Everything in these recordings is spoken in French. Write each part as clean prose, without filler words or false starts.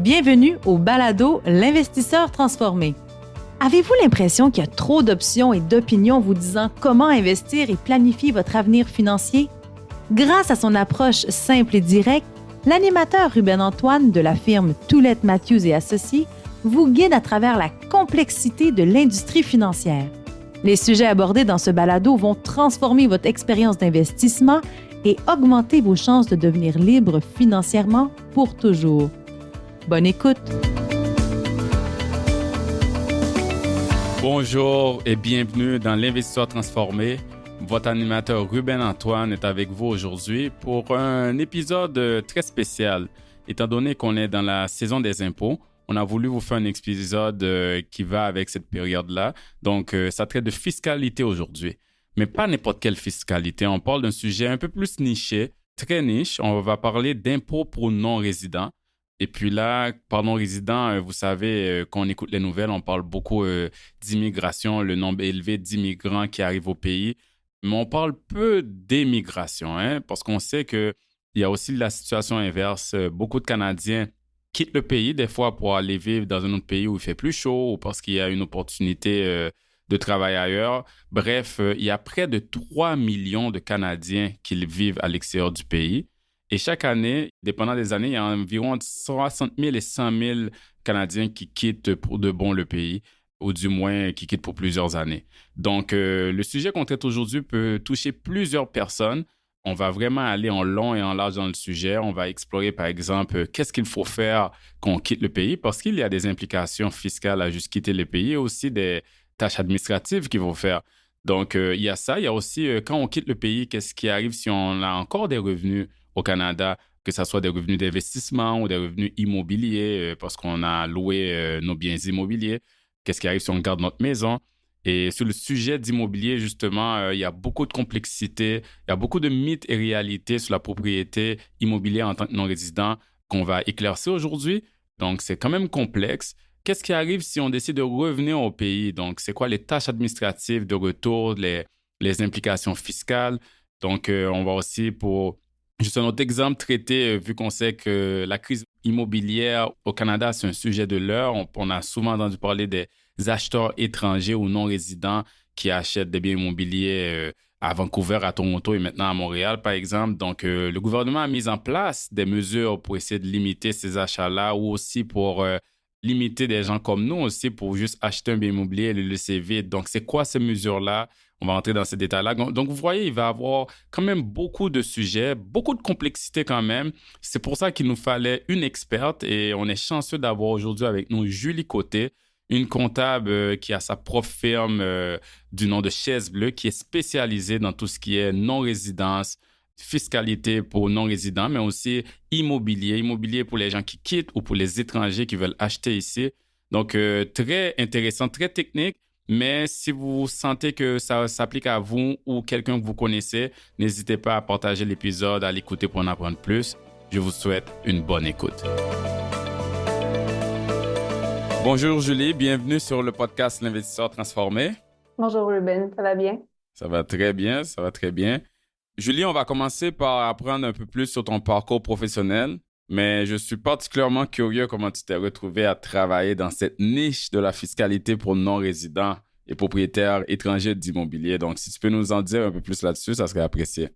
Bienvenue au balado L'investisseur transformé. Avez-vous l'impression qu'il y a trop d'options et d'opinions vous disant comment investir et planifier votre avenir financier? Grâce à son approche simple et directe, l'animateur Ruben Antoine de la firme Toulette Matthews et Associés vous guide à travers la complexité de l'industrie financière. Les sujets abordés dans ce balado vont transformer votre expérience d'investissement et augmenter vos chances de devenir libre financièrement pour toujours. Bonne écoute! Bonjour et bienvenue dans l'Investisseur transformé. Votre animateur Ruben Antoine est avec vous aujourd'hui pour un épisode très spécial. Étant donné qu'on est dans la saison des impôts, on a voulu vous faire un épisode qui va avec cette période-là. Donc, ça traite de fiscalité aujourd'hui. Mais pas n'importe quelle fiscalité. On parle d'un sujet un peu plus niché, très niche. On va parler d'impôts pour non-résidents. Et puis là, par non-résidents, vous savez, quand on écoute les nouvelles, on parle beaucoup d'immigration, le nombre élevé d'immigrants qui arrivent au pays. Mais on parle peu d'émigration, parce qu'on sait qu'il y a aussi la situation inverse. Beaucoup de Canadiens quittent le pays des fois pour aller vivre dans un autre pays où il fait plus chaud ou parce qu'il y a une opportunité de travail ailleurs. Bref, il y a près de 3 millions de Canadiens qui vivent à l'extérieur du pays. Et chaque année, dépendant des années, il y a environ 60 000 et 100 000 Canadiens qui quittent pour de bon le pays, ou du moins qui quittent pour plusieurs années. Donc, le sujet qu'on traite aujourd'hui peut toucher plusieurs personnes. On va vraiment aller en long et en large dans le sujet. On va explorer, par exemple, qu'est-ce qu'il faut faire quand on quitte le pays, parce qu'il y a des implications fiscales à juste quitter le pays et aussi des tâches administratives qu'il faut faire. Donc, il y a ça. Il y a aussi, quand on quitte le pays, qu'est-ce qui arrive si on a encore des revenus au Canada, que ce soit des revenus d'investissement ou des revenus immobiliers, parce qu'on a loué nos biens immobiliers. Qu'est-ce qui arrive si on garde notre maison? Et sur le sujet d'immobilier, justement, il y a beaucoup de complexité, il y a beaucoup de mythes et réalités sur la propriété immobilière en tant que non-résident qu'on va éclaircir aujourd'hui. Donc, c'est quand même complexe. Qu'est-ce qui arrive si on décide de revenir au pays? Donc, c'est quoi les tâches administratives de retour, les implications fiscales? Donc, on va aussi pour juste un autre exemple traité, vu qu'on sait que la crise immobilière au Canada, c'est un sujet de l'heure. On a souvent entendu parler des acheteurs étrangers ou non-résidents qui achètent des biens immobiliers à Vancouver, à Toronto et maintenant à Montréal, par exemple. Donc, le gouvernement a mis en place des mesures pour essayer de limiter ces achats-là ou aussi pour limiter des gens comme nous aussi pour juste acheter un bien immobilier et le laisser vide. Donc, c'est quoi ces mesures-là? On va entrer dans ces détails-là. Donc, vous voyez, il va y avoir quand même beaucoup de sujets, beaucoup de complexité quand même. C'est pour ça qu'il nous fallait une experte et on est chanceux d'avoir aujourd'hui avec nous Julie Côté, une comptable qui a sa propre firme du nom de Chaise Bleue, qui est spécialisée dans tout ce qui est non-résidence, fiscalité pour non-résidents, mais aussi immobilier pour les gens qui quittent ou pour les étrangers qui veulent acheter ici. Donc, très intéressant, très technique. Mais si vous sentez que ça s'applique à vous ou quelqu'un que vous connaissez, n'hésitez pas à partager l'épisode, à l'écouter pour en apprendre plus. Je vous souhaite une bonne écoute. Bonjour Julie, bienvenue sur le podcast L'Investisseur transformé. Bonjour Ruben, ça va bien? Ça va très bien, ça va très bien. Julie, on va commencer par apprendre un peu plus sur ton parcours professionnel. Mais je suis particulièrement curieux comment tu t'es retrouvé à travailler dans cette niche de la fiscalité pour non-résidents et propriétaires étrangers d'immobilier. Donc, si tu peux nous en dire un peu plus là-dessus, ça serait apprécié.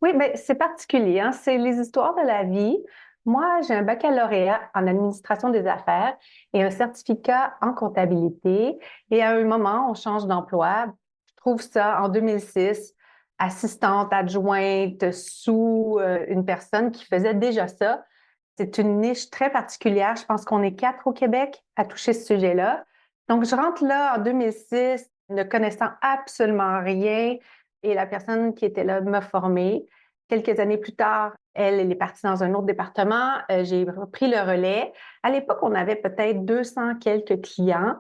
Oui, bien, c'est particulier, hein? C'est les histoires de la vie. Moi, j'ai un baccalauréat en administration des affaires et un certificat en comptabilité. Et à un moment, on change d'emploi. Je trouve ça en 2006, assistante adjointe sous une personne qui faisait déjà ça. C'est une niche très particulière. Je pense qu'on est 4 au Québec à toucher ce sujet-là. Donc, je rentre là en 2006, ne connaissant absolument rien, et la personne qui était là m'a formée. Quelques années plus tard, elle est partie dans un autre département. J'ai repris le relais. À l'époque, on avait peut-être 200 quelques clients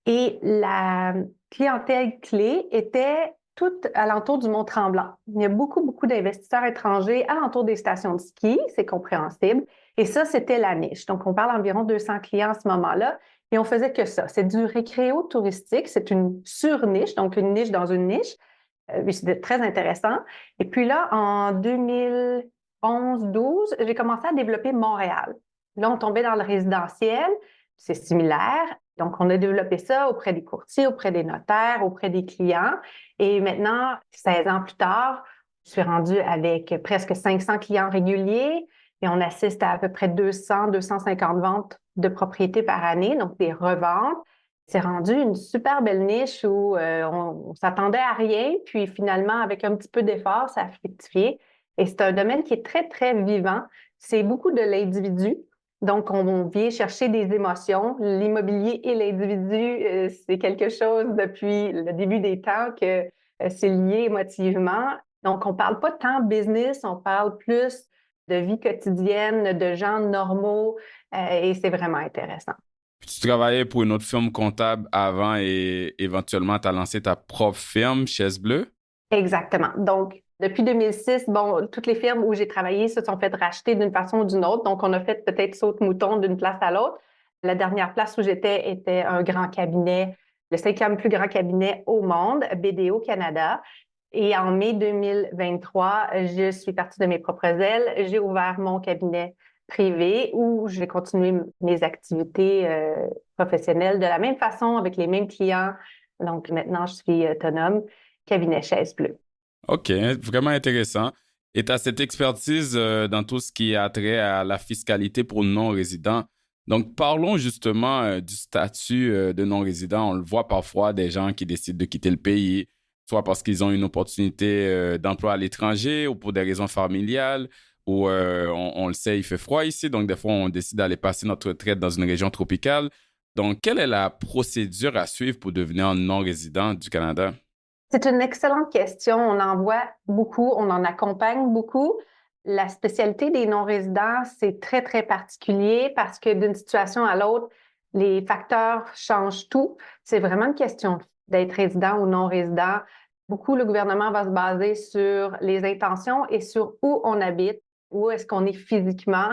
et la clientèle clé était toute alentour du Mont-Tremblant. Il y a beaucoup d'investisseurs étrangers alentour des stations de ski, c'est compréhensible. Et ça, c'était la niche. Donc, on parle d'environ 200 clients à ce moment-là. Et on faisait que ça. C'est du récréo touristique. C'est une surniche, donc une niche dans une niche. C'était très intéressant. Et puis là, en 2011-12, j'ai commencé à développer Montréal. Là, on tombait dans le résidentiel, c'est similaire. Donc, on a développé ça auprès des courtiers, auprès des notaires, auprès des clients. Et maintenant, 16 ans plus tard, je suis rendue avec presque 500 clients réguliers et on assiste à peu près 200, 250 ventes de propriétés par année, donc des reventes. C'est rendu une super belle niche où on s'attendait à rien, puis finalement, avec un petit peu d'effort, ça a fructifié. Et c'est un domaine qui est très, très vivant. C'est beaucoup de l'individu. Donc, on vient chercher des émotions. L'immobilier et l'individu, c'est quelque chose depuis le début des temps que c'est lié émotivement. Donc, on parle pas tant business, on parle plus de vie quotidienne, de gens normaux, et c'est vraiment intéressant. Puis tu travaillais pour une autre firme comptable avant et éventuellement, tu as lancé ta propre firme, Chaise Bleue? Exactement. Donc, depuis 2006, bon, toutes les firmes où j'ai travaillé se sont faites racheter d'une façon ou d'une autre. Donc, on a fait peut-être saute-mouton d'une place à l'autre. La dernière place où j'étais était un grand cabinet, le 5e plus grand cabinet au monde, BDO Canada. Et en mai 2023, je suis partie de mes propres ailes. J'ai ouvert mon cabinet privé où j'ai continué mes activités professionnelles de la même façon, avec les mêmes clients. Donc, maintenant, je suis autonome, cabinet Chaise Bleue. OK, vraiment intéressant. Et tu as cette expertise dans tout ce qui a trait à la fiscalité pour non-résidents. Donc, parlons justement du statut de non-résident. On le voit parfois, des gens qui décident de quitter le pays, soit parce qu'ils ont une opportunité d'emploi à l'étranger ou pour des raisons familiales, ou on le sait, il fait froid ici, donc des fois, on décide d'aller passer notre retraite dans une région tropicale. Donc, quelle est la procédure à suivre pour devenir un non-résident du Canada? C'est une excellente question. On en voit beaucoup, on en accompagne beaucoup. La spécialité des non-résidents, c'est très, très particulier parce que d'une situation à l'autre, les facteurs changent tout. C'est vraiment une question d'être résident ou non-résident. Beaucoup, le gouvernement va se baser sur les intentions et sur où on habite, où est-ce qu'on est physiquement.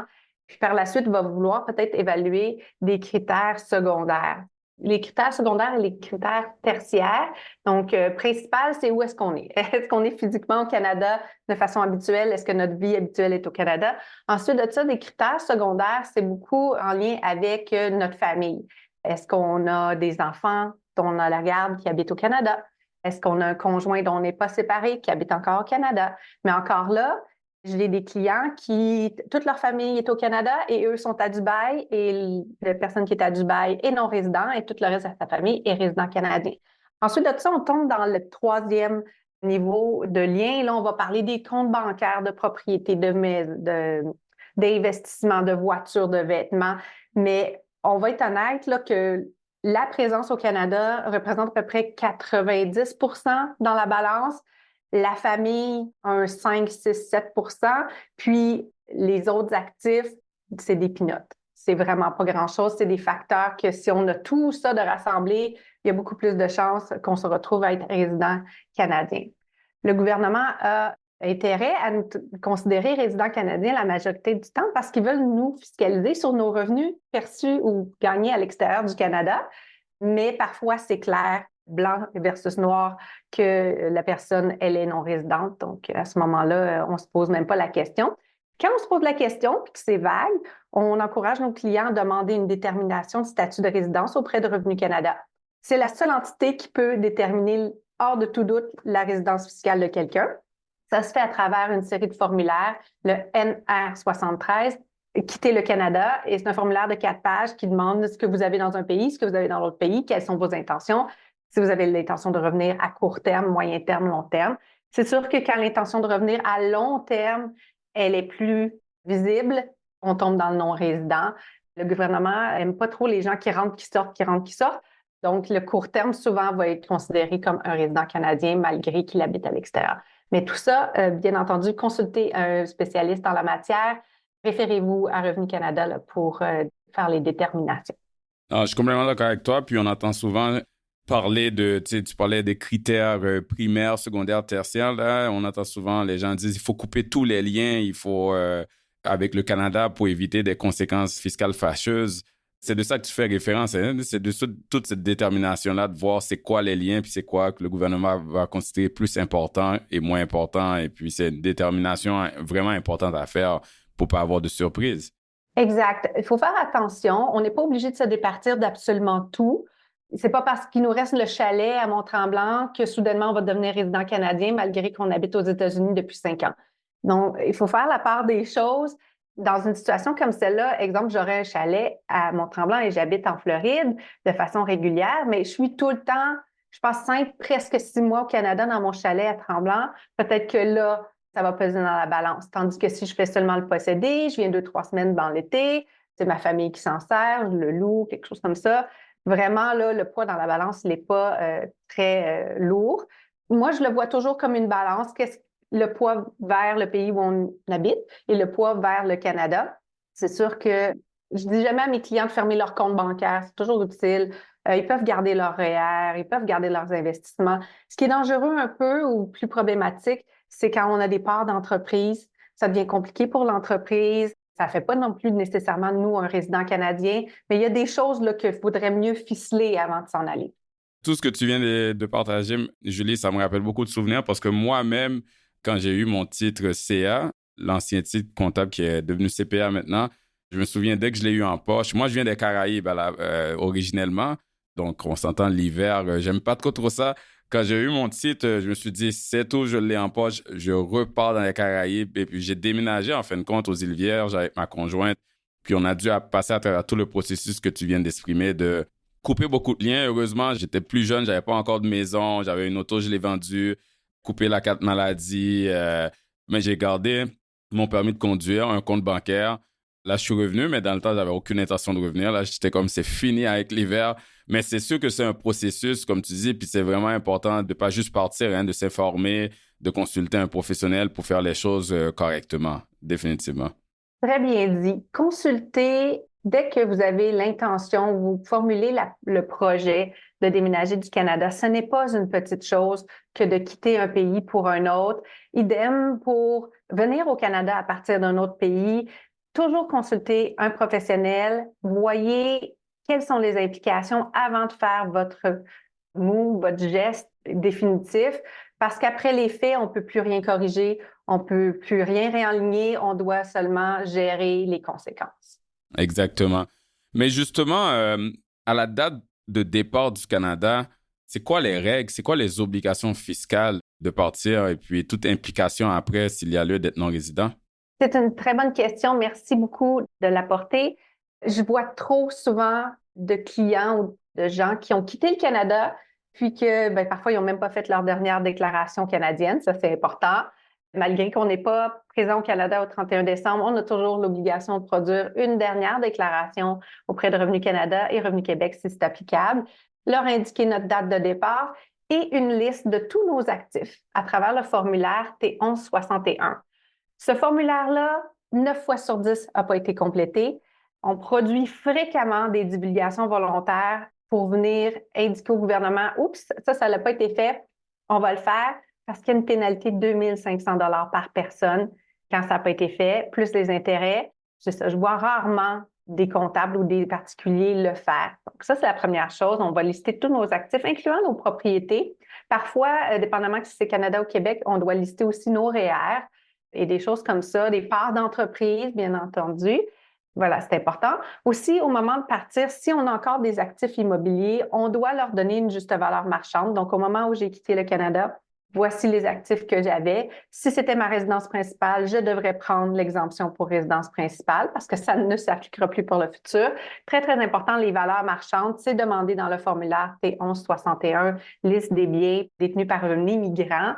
Puis par la suite, va vouloir peut-être évaluer des critères secondaires. Les critères secondaires et les critères tertiaires. Donc, principal, c'est où est-ce qu'on est? Est-ce qu'on est physiquement au Canada de façon habituelle? Est-ce que notre vie habituelle est au Canada? Ensuite de ça, des critères secondaires, c'est beaucoup en lien avec notre famille. Est-ce qu'on a des enfants dont on a la garde qui habitent au Canada? Est-ce qu'on a un conjoint dont on n'est pas séparé qui habite encore au Canada? Mais encore là, j'ai des clients qui, toute leur famille est au Canada et eux sont à Dubaï et la personne qui est à Dubaï est non résident et tout le reste de sa famille est résident canadien. Ensuite de ça, on tombe dans le troisième niveau de lien. Là, on va parler des comptes bancaires, de propriété, d'investissement, de voitures, de vêtements. Mais on va être honnête là, que la présence au Canada représente à peu près 90 dans la balance. La famille, un 5, 6, 7 puis les autres actifs, c'est des peanuts. C'est vraiment pas grand-chose. C'est des facteurs que si on a tout ça de rassembler, il y a beaucoup plus de chances qu'on se retrouve à être résident canadien. Le gouvernement a intérêt à nous considérer résidents canadiens la majorité du temps parce qu'ils veulent nous fiscaliser sur nos revenus perçus ou gagnés à l'extérieur du Canada. Mais parfois, c'est clair, blanc versus noir, que la personne, elle est non résidente. Donc, à ce moment-là, on ne se pose même pas la question. Quand on se pose la question, puis que c'est vague, on encourage nos clients à demander une détermination de statut de résidence auprès de Revenu Canada. C'est la seule entité qui peut déterminer, hors de tout doute, la résidence fiscale de quelqu'un. Ça se fait à travers une série de formulaires, le NR73, quitter le Canada, et c'est un formulaire de 4 pages qui demande ce que vous avez dans un pays, ce que vous avez dans l'autre pays, quelles sont vos intentions, si vous avez l'intention de revenir à court terme, moyen terme, long terme. C'est sûr que quand l'intention de revenir à long terme, elle est plus visible, on tombe dans le non-résident. Le gouvernement n'aime pas trop les gens qui rentrent, qui sortent, qui rentrent, qui sortent. Donc, le court terme, souvent, va être considéré comme un résident canadien malgré qu'il habite à l'extérieur. Mais tout ça, bien entendu, consultez un spécialiste en la matière. Référez-vous à Revenu Canada là, pour faire les déterminations. Ah, je suis complètement d'accord avec toi. Puis on entend souvent parler de, tu parlais des critères primaires, secondaires, tertiaires. Là, on entend souvent les gens disent il faut couper tous les liens, il faut avec le Canada pour éviter des conséquences fiscales fâcheuses. C'est de ça que tu fais référence. Hein? C'est de toute cette détermination-là de voir c'est quoi les liens, puis c'est quoi que le gouvernement va considérer plus important et moins important. Et puis c'est une détermination vraiment importante à faire pour pas avoir de surprise. Exact. Il faut faire attention. On n'est pas obligé de se départir d'absolument tout. C'est pas parce qu'il nous reste le chalet à Mont-Tremblant que soudainement on va devenir résident canadien malgré qu'on habite aux États-Unis depuis 5 ans. Donc, il faut faire la part des choses. Dans une situation comme celle-là, exemple, j'aurais un chalet à Mont-Tremblant et j'habite en Floride de façon régulière, mais je suis tout le temps, je passe 5, presque 6 mois au Canada dans mon chalet à Tremblant. Peut-être que là, ça va peser dans la balance. Tandis que si je fais seulement le posséder, je viens 2, 3 semaines dans l'été, c'est ma famille qui s'en sert, je le loue, quelque chose comme ça. Vraiment, là, le poids dans la balance, il n'est pas très lourd. Moi, je le vois toujours comme une balance. Qu'est-ce le poids vers le pays où on habite et le poids vers le Canada? C'est sûr que je dis jamais à mes clients de fermer leur compte bancaire. C'est toujours utile. Ils peuvent garder leur REER, ils peuvent garder leurs investissements. Ce qui est dangereux un peu ou plus problématique, c'est quand on a des parts d'entreprise. Ça devient compliqué pour l'entreprise. Ça ne fait pas non plus nécessairement de nous un résident canadien, mais il y a des choses là, qu'il faudrait mieux ficeler avant de s'en aller. Tout ce que tu viens de partager, Julie, ça me rappelle beaucoup de souvenirs parce que moi-même, quand j'ai eu mon titre CA, l'ancien titre comptable qui est devenu CPA maintenant, je me souviens dès que je l'ai eu en poche. Moi, je viens des Caraïbes originellement, donc on s'entend l'hiver, j'aime pas trop ça. Quand j'ai eu mon titre, je me suis dit, c'est tout, je l'ai en poche, je repars dans les Caraïbes. Et puis, j'ai déménagé, en fin de compte, aux Îles-Vierges avec ma conjointe. Puis, on a dû passer à travers tout le processus que tu viens d'exprimer, de couper beaucoup de liens. Heureusement, j'étais plus jeune, j'avais pas encore de maison, j'avais une auto, je l'ai vendue, coupé la carte maladie, mais j'ai gardé mon permis de conduire, un compte bancaire. Là, je suis revenu, mais dans le temps, j'avais aucune intention de revenir. Là, j'étais comme, c'est fini avec l'hiver. Mais c'est sûr que c'est un processus, comme tu dis, puis c'est vraiment important de pas juste partir, hein, de s'informer, de consulter un professionnel pour faire les choses correctement, définitivement. Très bien dit. Consultez dès que vous avez l'intention, vous formulez le projet de déménager du Canada. Ce n'est pas une petite chose que de quitter un pays pour un autre. Idem pour venir au Canada à partir d'un autre pays. Toujours consulter un professionnel. Voyez quelles sont les implications avant de faire votre move, votre geste définitif. Parce qu'après les faits, on ne peut plus rien corriger, on ne peut plus rien réaligner, on doit seulement gérer les conséquences. Exactement. Mais justement, à la date de départ du Canada, c'est quoi les règles, c'est quoi les obligations fiscales de partir et puis toute implication après s'il y a lieu d'être non-résident? C'est une très bonne question. Merci beaucoup de l'apporter. Je vois trop souvent de clients ou de gens qui ont quitté le Canada, puis que parfois, ils n'ont même pas fait leur dernière déclaration canadienne. Ça, c'est important. Malgré qu'on n'est pas présent au Canada au 31 décembre, on a toujours l'obligation de produire une dernière déclaration auprès de Revenu Canada et Revenu Québec si c'est applicable, leur indiquer notre date de départ et une liste de tous nos actifs à travers le formulaire T1161. Ce formulaire-là, 9 fois sur 10 n'a pas été complété. On produit fréquemment des divulgations volontaires pour venir indiquer au gouvernement « Oups, ça n'a pas été fait, on va le faire » parce qu'il y a une pénalité de 2 500 $ par personne quand ça n'a pas été fait, plus les intérêts. C'est ça, je vois rarement des comptables ou des particuliers le faire. Donc ça, c'est la première chose. On va lister tous nos actifs, incluant nos propriétés. Parfois, dépendamment si c'est Canada ou Québec, on doit lister aussi nos REER et des choses comme ça, des parts d'entreprise, bien entendu. Voilà, c'est important. Aussi, au moment de partir, si on a encore des actifs immobiliers, on doit leur donner une juste valeur marchande. Donc, au moment où j'ai quitté le Canada, voici les actifs que j'avais. Si c'était ma résidence principale, je devrais prendre l'exemption pour résidence principale parce que ça ne s'appliquera plus pour le futur. Très, très important, les valeurs marchandes, c'est demandé dans le formulaire T1161, liste des biens détenus par un immigrant.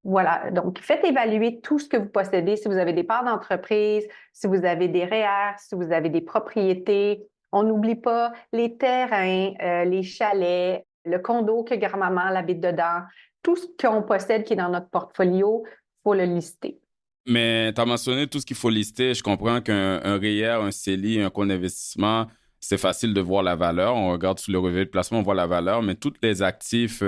Voilà, donc faites évaluer tout ce que vous possédez, si vous avez des parts d'entreprise, si vous avez des REER, si vous avez des propriétés. On n'oublie pas les terrains, les chalets, le condo que grand-maman habite dedans. Tout ce qu'on possède qui est dans notre portfolio, il faut le lister. Mais tu as mentionné tout ce qu'il faut lister. Je comprends qu'un REER, un CELI, un compte d'investissement, c'est facile de voir la valeur. On regarde sur le relevé de placement, on voit la valeur. Mais tous les actifs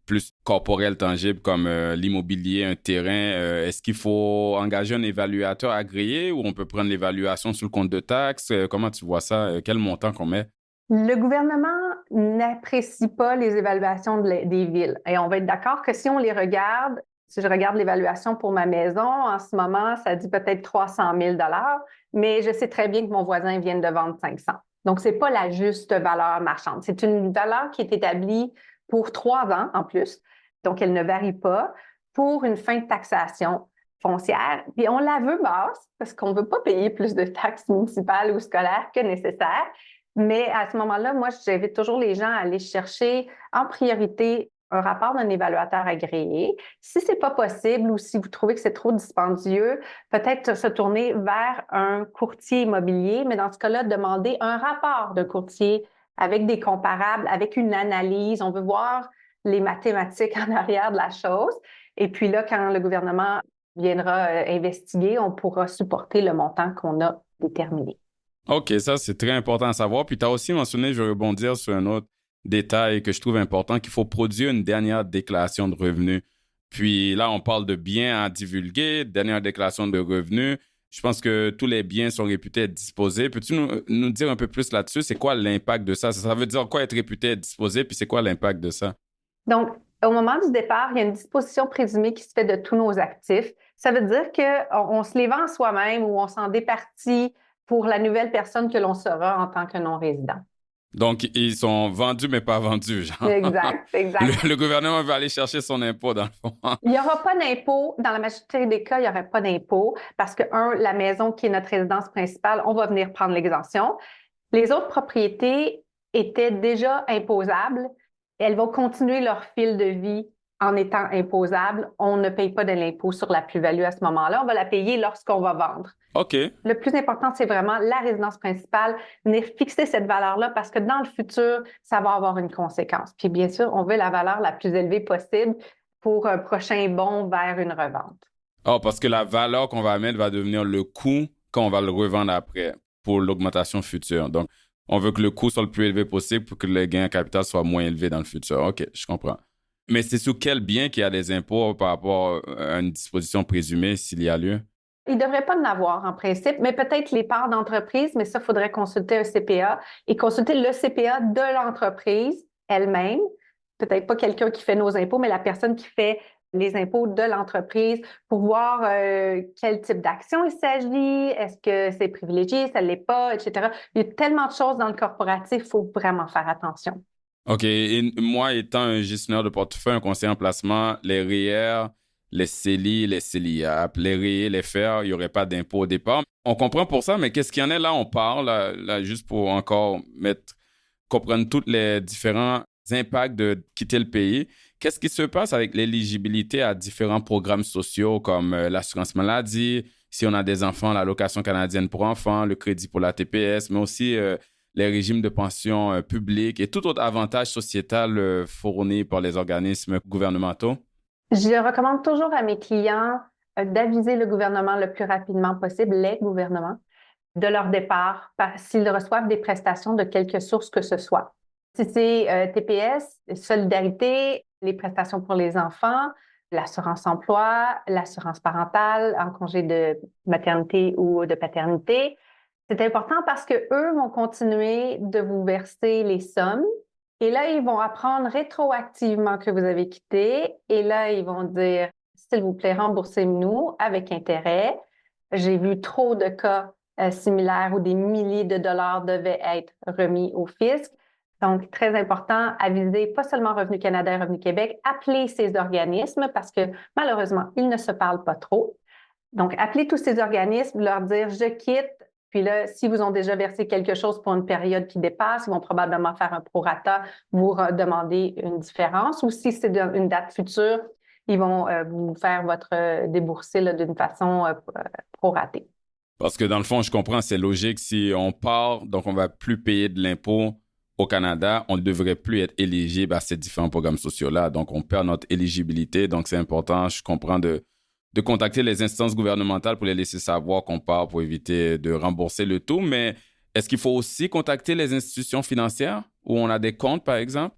plus corporels, tangibles, comme l'immobilier, un terrain, est-ce qu'il faut engager un évaluateur agréé ou on peut prendre l'évaluation sur le compte de taxes? Comment tu vois ça? Quel montant qu'on met? Le gouvernement n'apprécie pas les évaluations des villes. Et on va être d'accord que si on les regarde, Si je regarde l'évaluation pour ma maison, en ce moment, ça dit peut-être 300 000 mais je sais très bien que mon voisin vient de vendre 500. Donc, ce n'est pas la juste valeur marchande. C'est une valeur qui est établie pour 3 ans en plus, donc elle ne varie pas, pour une fin de taxation foncière. Puis on la veut basse parce qu'on ne veut pas payer plus de taxes municipales ou scolaires que nécessaire. Mais à ce moment-là, moi, j'invite toujours les gens à aller chercher en priorité un rapport d'un évaluateur agréé. Si ce n'est pas possible ou si vous trouvez que c'est trop dispendieux, peut-être se tourner vers un courtier immobilier, mais dans ce cas-là, demander un rapport d'un courtier avec des comparables, avec une analyse. On veut voir les mathématiques en arrière de la chose. Et puis là, quand le gouvernement viendra investiguer, on pourra supporter le montant qu'on a déterminé. OK, ça, c'est très important à savoir. Puis tu as aussi mentionné, je vais rebondir sur un autre détail que je trouve important, qu'il faut produire une dernière déclaration de revenus. Puis là, on parle de biens à divulguer, dernière déclaration de revenus. Je pense que tous les biens sont réputés être disposés. Peux-tu nous dire un peu plus là-dessus? C'est quoi l'impact de ça? Ça veut dire quoi être réputé être disposé? Puis c'est quoi l'impact de ça? Donc, au moment du départ, il y a une disposition présumée qui se fait de tous nos actifs. Ça veut dire qu'on se les vend soi-même ou on s'en départit pour la nouvelle personne que l'on sera en tant que non-résident. Donc, ils sont vendus, mais pas vendus, genre. Exact. Le gouvernement veut aller chercher son impôt, dans le fond. Il n'y aura pas d'impôt. Dans la majorité des cas, il n'y aurait pas d'impôt parce que, la maison qui est notre résidence principale, on va venir prendre l'exemption. Les autres propriétés étaient déjà imposables. Elles vont continuer leur fil de vie en étant imposables. On ne paye pas de l'impôt sur la plus-value à ce moment-là. On va la payer lorsqu'on va vendre. OK. Le plus important, c'est vraiment la résidence principale, venir fixer cette valeur-là parce que dans le futur, ça va avoir une conséquence. Puis bien sûr, on veut la valeur la plus élevée possible pour un prochain bond vers une revente. Oh, parce que la valeur qu'on va mettre va devenir le coût quand on va le revendre après pour l'augmentation future. Donc, on veut que le coût soit le plus élevé possible pour que les gains en capital soient moins élevés dans le futur. OK, je comprends. Mais c'est sur quel bien qu'il y a des impôts par rapport à une disposition présumée s'il y a lieu? Il ne devrait pas en avoir en principe, mais peut-être les parts d'entreprise, mais ça, il faudrait consulter un CPA et consulter le CPA de l'entreprise elle-même. Peut-être pas quelqu'un qui fait nos impôts, mais la personne qui fait les impôts de l'entreprise pour voir quel type d'action il s'agit, est-ce que c'est privilégié, ça ne l'est pas, etc. Il y a tellement de choses dans le corporatif, il faut vraiment faire attention. OK. Et moi, étant un gestionnaire de portefeuille, un conseiller en placement, les REER, les CELI, les CELIAP, les REE, les FER, il n'y aurait pas d'impôt au départ. On comprend pour ça, mais qu'est-ce qu'il y en a là? On parle, là, juste pour encore comprendre tous les différents impacts de quitter le pays. Qu'est-ce qui se passe avec l'éligibilité à différents programmes sociaux comme l'assurance maladie, si on a des enfants, l'allocation canadienne pour enfants, le crédit pour la TPS, mais aussi les régimes de pension publics et tout autre avantage sociétal fourni par les organismes gouvernementaux? Je recommande toujours à mes clients d'aviser le gouvernement le plus rapidement possible, les gouvernements, de leur départ s'ils reçoivent des prestations de quelque source que ce soit. Si c'est TPS, Solidarité, les prestations pour les enfants, l'assurance emploi, l'assurance parentale en congé de maternité ou de paternité, c'est important parce qu'eux vont continuer de vous verser les sommes. Et là, ils vont apprendre rétroactivement que vous avez quitté. Et là, ils vont dire, s'il vous plaît, remboursez-nous avec intérêt. J'ai vu trop de cas similaires où des milliers de dollars devaient être remis au fisc. Donc, très important, aviser pas seulement Revenu Canada et Revenu Québec, appeler ces organismes parce que malheureusement, ils ne se parlent pas trop. Donc, appelez tous ces organismes, leur dire, je quitte. Puis là, si vous ont déjà versé quelque chose pour une période qui dépasse, ils vont probablement faire un prorata, vous demander une différence. Ou si c'est une date future, ils vont vous faire votre débourser là, d'une façon proratée. Parce que dans le fond, je comprends, c'est logique. Si on part, donc on ne va plus payer de l'impôt au Canada, on ne devrait plus être éligible à ces différents programmes sociaux-là. Donc, on perd notre éligibilité. Donc, c'est important, je comprends, de contacter les instances gouvernementales pour les laisser savoir qu'on part pour éviter de rembourser le tout. Mais est-ce qu'il faut aussi contacter les institutions financières où on a des comptes, par exemple?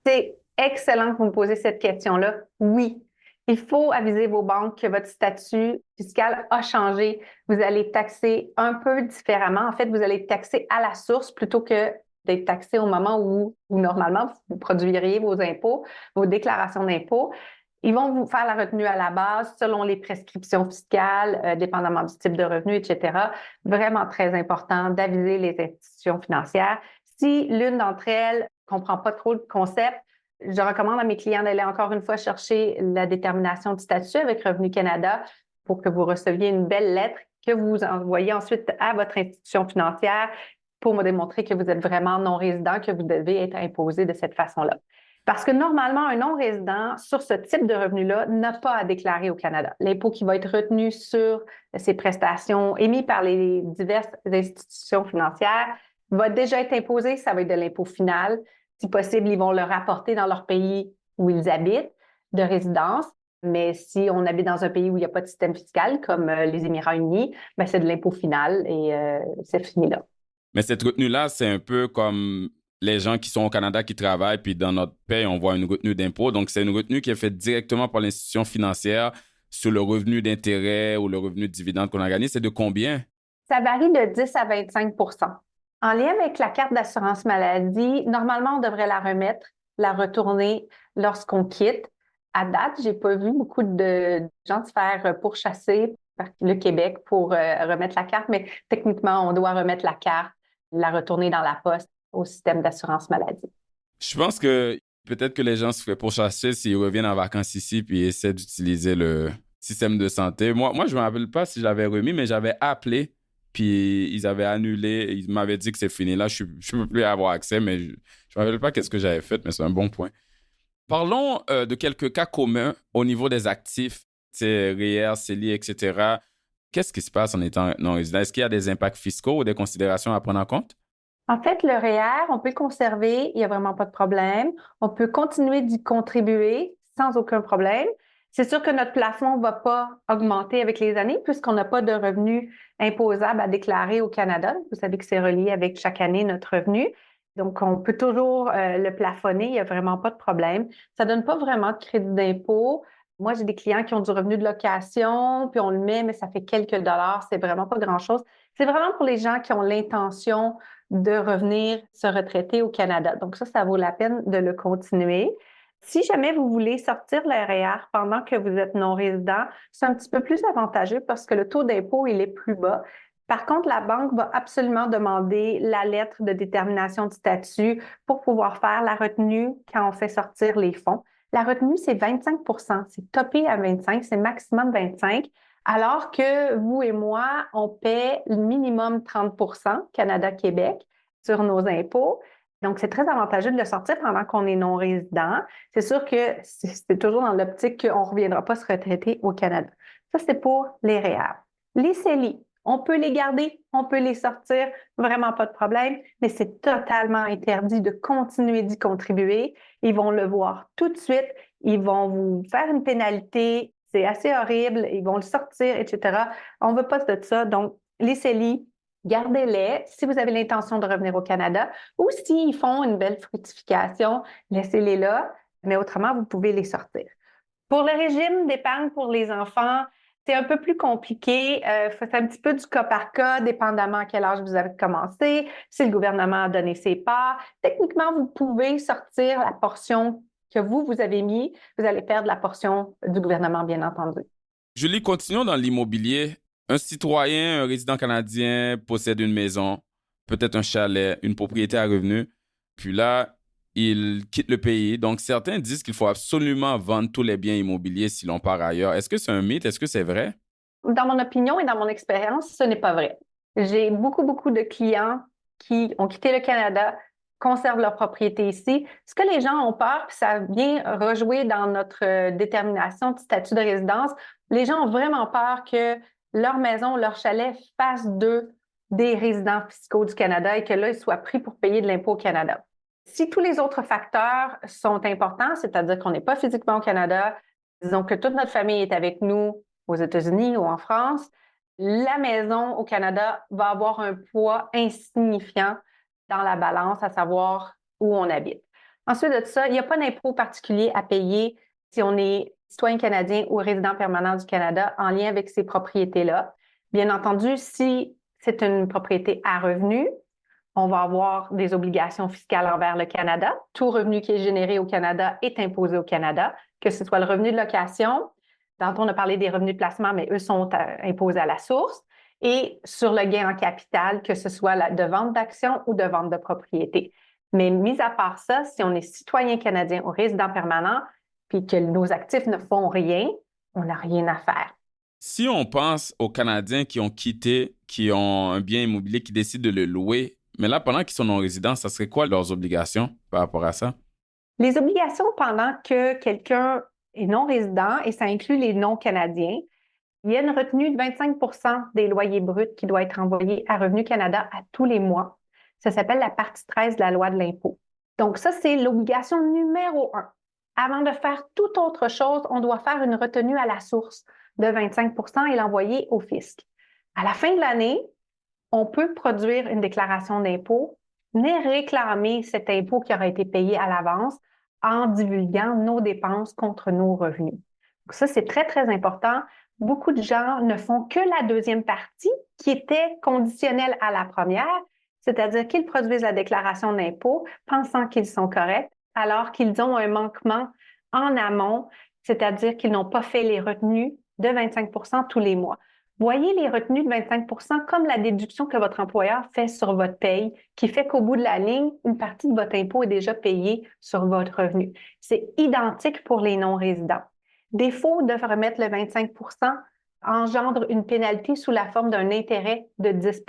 C'est excellent que vous me posez cette question-là. Oui, il faut aviser vos banques que votre statut fiscal a changé. Vous allez taxer un peu différemment. En fait, vous allez taxer à la source plutôt que d'être taxé au moment où normalement vous produiriez vos impôts, vos déclarations d'impôts. Ils vont vous faire la retenue à la base selon les prescriptions fiscales, dépendamment du type de revenu, etc. Vraiment très important d'aviser les institutions financières. Si l'une d'entre elles ne comprend pas trop le concept, je recommande à mes clients d'aller encore une fois chercher la détermination du statut avec Revenu Canada pour que vous receviez une belle lettre que vous envoyez ensuite à votre institution financière pour me démontrer que vous êtes vraiment non-résident, que vous devez être imposé de cette façon-là. Parce que normalement, un non-résident sur ce type de revenu-là n'a pas à déclarer au Canada. L'impôt qui va être retenu sur ces prestations émises par les diverses institutions financières va déjà être imposé, ça va être de l'impôt final. Si possible, ils vont le rapporter dans leur pays où ils habitent de résidence. Mais si on habite dans un pays où il n'y a pas de système fiscal, comme les Émirats unis, ben c'est de l'impôt final et c'est fini là. Mais cette retenue-là, c'est un peu comme les gens qui sont au Canada qui travaillent, puis dans notre paie, on voit une retenue d'impôt. Donc, c'est une retenue qui est faite directement par l'institution financière sur le revenu d'intérêt ou le revenu de dividende qu'on a gagné. C'est de combien? Ça varie de 10 à 25 En lien avec la carte d'assurance maladie, normalement, on devrait la remettre, la retourner lorsqu'on quitte. À date, j'ai pas vu beaucoup de gens se faire pourchasser par le Québec pour remettre la carte, mais techniquement, on doit remettre la carte, la retourner dans la poste au système d'assurance maladie. Je pense que peut-être que les gens se feraient pourchasser s'ils reviennent en vacances ici puis essaient d'utiliser le système de santé. Moi, je ne me rappelle pas si je l'avais remis, mais j'avais appelé, puis ils avaient annulé. Ils m'avaient dit que c'est fini. Là, je ne peux plus avoir accès, mais je ne me rappelle pas qu'est-ce que j'avais fait, mais c'est un bon point. Parlons de quelques cas communs au niveau des actifs, REER, CELI, etc. Qu'est-ce qui se passe en étant non-résident? Est-ce qu'il y a des impacts fiscaux ou des considérations à prendre en compte? En fait, le REER, on peut le conserver, il n'y a vraiment pas de problème. On peut continuer d'y contribuer sans aucun problème. C'est sûr que notre plafond ne va pas augmenter avec les années puisqu'on n'a pas de revenus imposables à déclarer au Canada. Vous savez que c'est relié avec chaque année notre revenu. Donc, on peut toujours le plafonner, il n'y a vraiment pas de problème. Ça ne donne pas vraiment de crédit d'impôt. Moi, j'ai des clients qui ont du revenu de location, puis on le met, mais ça fait quelques dollars, c'est vraiment pas grand-chose. C'est vraiment pour les gens qui ont l'intention de revenir se retraiter au Canada. Donc ça vaut la peine de le continuer. Si jamais vous voulez sortir le REER pendant que vous êtes non-résident, c'est un petit peu plus avantageux parce que le taux d'impôt, il est plus bas. Par contre, la banque va absolument demander la lettre de détermination de statut pour pouvoir faire la retenue quand on fait sortir les fonds. La retenue, c'est 25 c'est topé à 25, c'est maximum 25 alors que vous et moi, on paie le minimum 30 Canada-Québec sur nos impôts. Donc, c'est très avantageux de le sortir pendant qu'on est non-résident. C'est sûr que c'est toujours dans l'optique qu'on ne reviendra pas se retraiter au Canada. Ça, c'est pour les REER. Les CELI, on peut les garder, on peut les sortir, vraiment pas de problème, mais c'est totalement interdit de continuer d'y contribuer. Ils vont le voir tout de suite, ils vont vous faire une pénalité, c'est assez horrible, ils vont le sortir, etc. On ne veut pas de ça. Donc, les CELI, gardez-les si vous avez l'intention de revenir au Canada ou s'ils font une belle fructification, laissez-les là, mais autrement, vous pouvez les sortir. Pour le régime d'épargne pour les enfants, c'est un peu plus compliqué. C'est un petit peu du cas par cas, dépendamment à quel âge vous avez commencé, si le gouvernement a donné ses parts. Techniquement, vous pouvez sortir la portion que vous avez mis. Vous allez perdre la portion du gouvernement, bien entendu. Julie, continuons dans l'immobilier. Un citoyen, un résident canadien possède une maison, peut-être un chalet, une propriété à revenus. Puis là, il quitte le pays. Donc, certains disent qu'il faut absolument vendre tous les biens immobiliers si l'on part ailleurs. Est-ce que c'est un mythe? Est-ce que c'est vrai? Dans mon opinion et dans mon expérience, ce n'est pas vrai. J'ai beaucoup de clients qui ont quitté le Canada, conservent leur propriété ici. Ce que les gens ont peur, puis ça vient rejouer dans notre détermination de statut de résidence, les gens ont vraiment peur que leur maison, leur chalet fasse d'eux des résidents fiscaux du Canada et que là, ils soient pris pour payer de l'impôt au Canada. Si tous les autres facteurs sont importants, c'est-à-dire qu'on n'est pas physiquement au Canada, disons que toute notre famille est avec nous aux États-Unis ou en France, la maison au Canada va avoir un poids insignifiant dans la balance, à savoir où on habite. Ensuite de ça, il n'y a pas d'impôt particulier à payer si on est citoyen canadien ou résident permanent du Canada en lien avec ces propriétés-là. Bien entendu, si c'est une propriété à revenus, on va avoir des obligations fiscales envers le Canada. Tout revenu qui est généré au Canada est imposé au Canada, que ce soit le revenu de location. Tantôt, on a parlé des revenus de placement, mais eux sont imposés à la source. Et sur le gain en capital, que ce soit de vente d'actions ou de vente de propriété. Mais mis à part ça, si on est citoyen canadien ou résident permanent, puis que nos actifs ne font rien, on n'a rien à faire. Si on pense aux Canadiens qui ont quitté, qui ont un bien immobilier, qui décident de le louer, mais là, pendant qu'ils sont non-résidents, ça serait quoi leurs obligations par rapport à ça? Les obligations pendant que quelqu'un est non-résident, et ça inclut les non-canadiens, il y a une retenue de 25 des loyers bruts qui doit être envoyée à Revenu Canada à tous les mois. Ça s'appelle la partie 13 de la loi de l'impôt. Donc ça, c'est l'obligation numéro 1. Avant de faire toute autre chose, on doit faire une retenue à la source de 25 et l'envoyer au fisc. À la fin de l'année, on peut produire une déclaration d'impôt, mais réclamer cet impôt qui aura été payé à l'avance en divulguant nos dépenses contre nos revenus. Donc ça, c'est très, très important. Beaucoup de gens ne font que la deuxième partie qui était conditionnelle à la première, c'est-à-dire qu'ils produisent la déclaration d'impôt pensant qu'ils sont corrects, alors qu'ils ont un manquement en amont, c'est-à-dire qu'ils n'ont pas fait les retenues de 25 tous les mois. Voyez les retenues de 25 comme la déduction que votre employeur fait sur votre paye, qui fait qu'au bout de la ligne, une partie de votre impôt est déjà payée sur votre revenu. C'est identique pour les non-résidents. Défaut de remettre le 25 engendre une pénalité sous la forme d'un intérêt de 10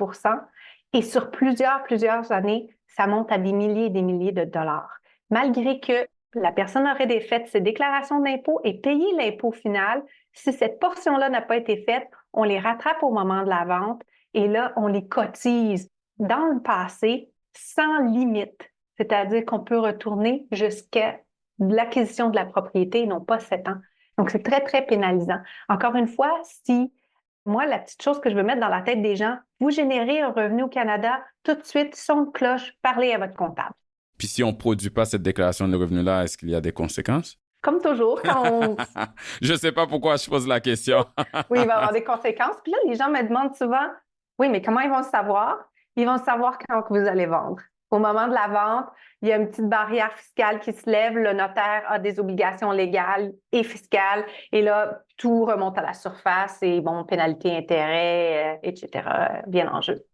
et sur plusieurs années, ça monte à des milliers et des milliers de dollars. Malgré que la personne aurait fait ses déclarations d'impôt et payé l'impôt final, si cette portion-là n'a pas été faite, on les rattrape au moment de la vente et là, on les cotise dans le passé sans limite. C'est-à-dire qu'on peut retourner jusqu'à l'acquisition de la propriété et non pas 7 ans. Donc, c'est très, très pénalisant. Encore une fois, si moi, la petite chose que je veux mettre dans la tête des gens, vous générez un revenu au Canada, tout de suite, son de cloche, parlez à votre comptable. Puis si on ne produit pas cette déclaration de revenus-là, est-ce qu'il y a des conséquences? Comme toujours, quand on... Je ne sais pas pourquoi je pose la question. Oui, il va y avoir des conséquences. Puis là, les gens me demandent souvent, oui, mais comment ils vont le savoir? Ils vont le savoir quand vous allez vendre. Au moment de la vente, il y a une petite barrière fiscale qui se lève. Le notaire a des obligations légales et fiscales. Et là, tout remonte à la surface et, bon, pénalité, intérêt, etc. viennent en jeu.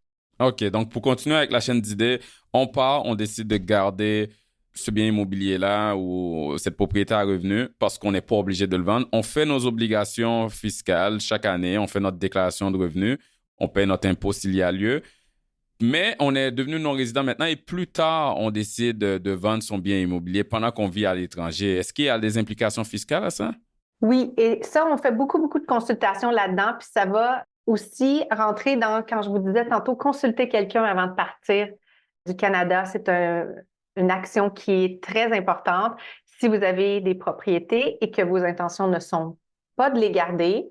OK, donc pour continuer avec la chaîne d'idées, on part, on décide de garder ce bien immobilier-là ou cette propriété à revenus parce qu'on n'est pas obligé de le vendre. On fait nos obligations fiscales chaque année, on fait notre déclaration de revenus, on paie notre impôt s'il y a lieu. Mais on est devenu non-résident maintenant et plus tard, on décide de vendre son bien immobilier pendant qu'on vit à l'étranger. Est-ce qu'il y a des implications fiscales à ça? Oui, et ça, on fait beaucoup de consultations là-dedans, puis ça va aussi rentrer dans, quand je vous disais tantôt, consulter quelqu'un avant de partir du Canada. C'est une action qui est très importante. Si vous avez des propriétés et que vos intentions ne sont pas de les garder,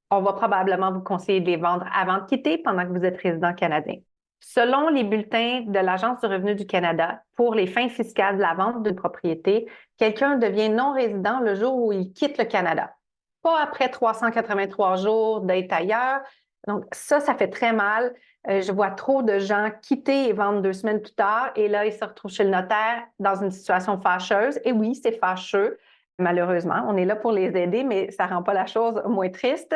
on va probablement vous conseiller de les vendre avant de quitter pendant que vous êtes résident canadien. Selon les bulletins de l'Agence du revenu du Canada, pour les fins fiscales de la vente d'une propriété, quelqu'un devient non-résident le jour où il quitte le Canada. Pas après 383 jours d'être ailleurs. Donc ça fait très mal. Je vois trop de gens quitter et vendre 2 semaines plus tard et là, ils se retrouvent chez le notaire dans une situation fâcheuse. Et oui, c'est fâcheux, malheureusement. On est là pour les aider, mais ça ne rend pas la chose moins triste.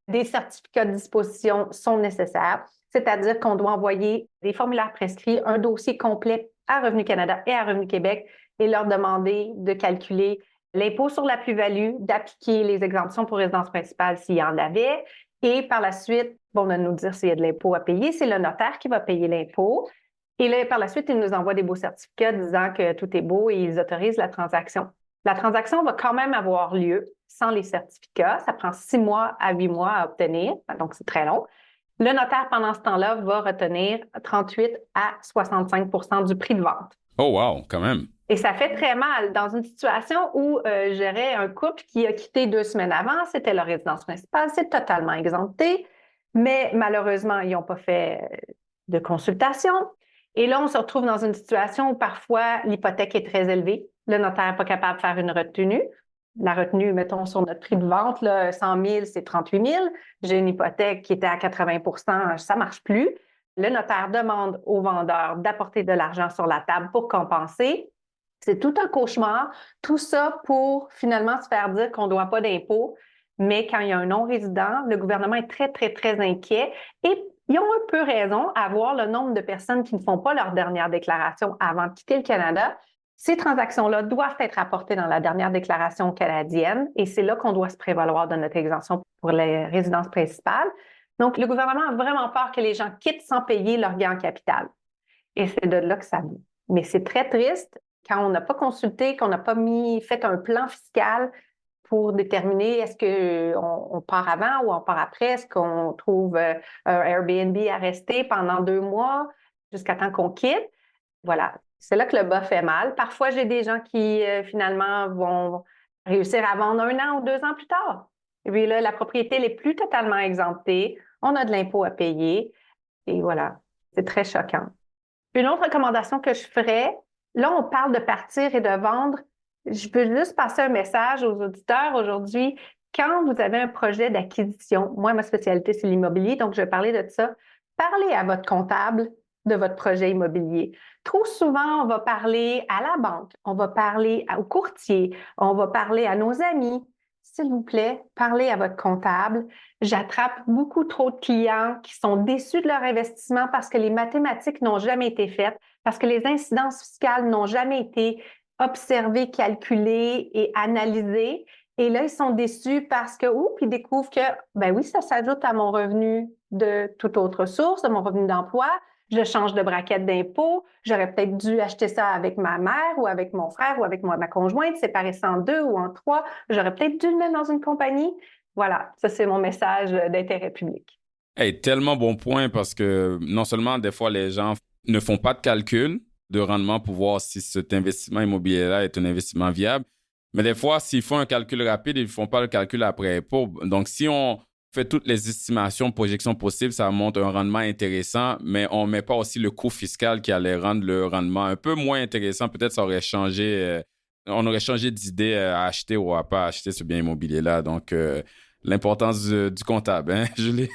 Des certificats de disposition sont nécessaires. C'est-à-dire qu'on doit envoyer des formulaires prescrits, un dossier complet à Revenu Canada et à Revenu Québec et leur demander de calculer l'impôt sur la plus-value, d'appliquer les exemptions pour résidence principale s'il y en avait et par la suite, de nous dire s'il y a de l'impôt à payer. C'est le notaire qui va payer l'impôt. Et là, par la suite, ils nous envoient des beaux certificats disant que tout est beau et ils autorisent la transaction. La transaction va quand même avoir lieu sans les certificats. Ça prend 6 mois à 8 mois à obtenir, donc c'est très long. Le notaire, pendant ce temps-là, va retenir 38 à 65 du prix de vente. Oh wow, quand même. Et ça fait très mal dans une situation où j'aurais un couple qui a quitté 2 semaines avant, c'était leur résidence principale, c'est totalement exempté, mais malheureusement, ils n'ont pas fait de consultation. Et là, on se retrouve dans une situation où parfois l'hypothèque est très élevée. Le notaire n'est pas capable de faire une retenue. La retenue, mettons, sur notre prix de vente, là, 100 000, c'est 38 000. J'ai une hypothèque qui était à 80 ça ne marche plus. Le notaire demande au vendeur d'apporter de l'argent sur la table pour compenser. C'est tout un cauchemar. Tout ça pour finalement se faire dire qu'on ne doit pas d'impôts. Mais quand il y a un non-résident, le gouvernement est très, très, très inquiet. Et ils ont un peu raison à voir le nombre de personnes qui ne font pas leur dernière déclaration avant de quitter le Canada. Ces transactions-là doivent être apportées dans la dernière déclaration canadienne et c'est là qu'on doit se prévaloir de notre exemption pour les résidences principales. Donc, le gouvernement a vraiment peur que les gens quittent sans payer leur gain en capital. Et c'est de là que ça vient. Mais c'est très triste quand on n'a pas consulté, qu'on n'a pas fait un plan fiscal pour déterminer est-ce qu'on part avant ou on part après, est-ce qu'on trouve un Airbnb à rester pendant 2 mois jusqu'à temps qu'on quitte. Voilà, c'est là que le bas fait mal. Parfois, j'ai des gens qui finalement vont réussir à vendre 1 an ou 2 ans plus tard. Et puis là, la propriété n'est plus totalement exemptée. On a de l'impôt à payer. Et voilà, c'est très choquant. Une autre recommandation que je ferais, là, on parle de partir et de vendre. Je veux juste passer un message aux auditeurs aujourd'hui. Quand vous avez un projet d'acquisition, moi, ma spécialité, c'est l'immobilier, donc je vais parler de ça. Parlez à votre comptable de votre projet immobilier. Trop souvent, on va parler à la banque, on va parler au courtier, on va parler à nos amis. S'il vous plaît, parlez à votre comptable. J'attrape beaucoup trop de clients qui sont déçus de leur investissement parce que les mathématiques n'ont jamais été faites, parce que les incidences fiscales n'ont jamais été observées, calculées et analysées. Et là, ils sont déçus parce que, ils découvrent que, ben oui, ça s'ajoute à mon revenu de toute autre source, de mon revenu d'emploi. Je change de braquette d'impôt. J'aurais peut-être dû acheter ça avec ma mère ou avec mon frère ou avec ma conjointe, séparer ça en 2 ou en 3. J'aurais peut-être dû le mettre dans une compagnie. Voilà, ça, c'est mon message d'intérêt public. Hey, tellement bon point parce que non seulement des fois les gens ne font pas de calcul de rendement pour voir si cet investissement immobilier-là est un investissement viable, mais des fois, s'ils font un calcul rapide, ils ne font pas le calcul après impôt. Donc, si on fait toutes les estimations, projections possibles, ça montre un rendement intéressant, mais on ne met pas aussi le coût fiscal qui allait rendre le rendement un peu moins intéressant. Peut-être ça aurait changé, on aurait changé d'idée à acheter ou à pas acheter ce bien immobilier-là. Donc, l'importance du comptable, hein, Julie?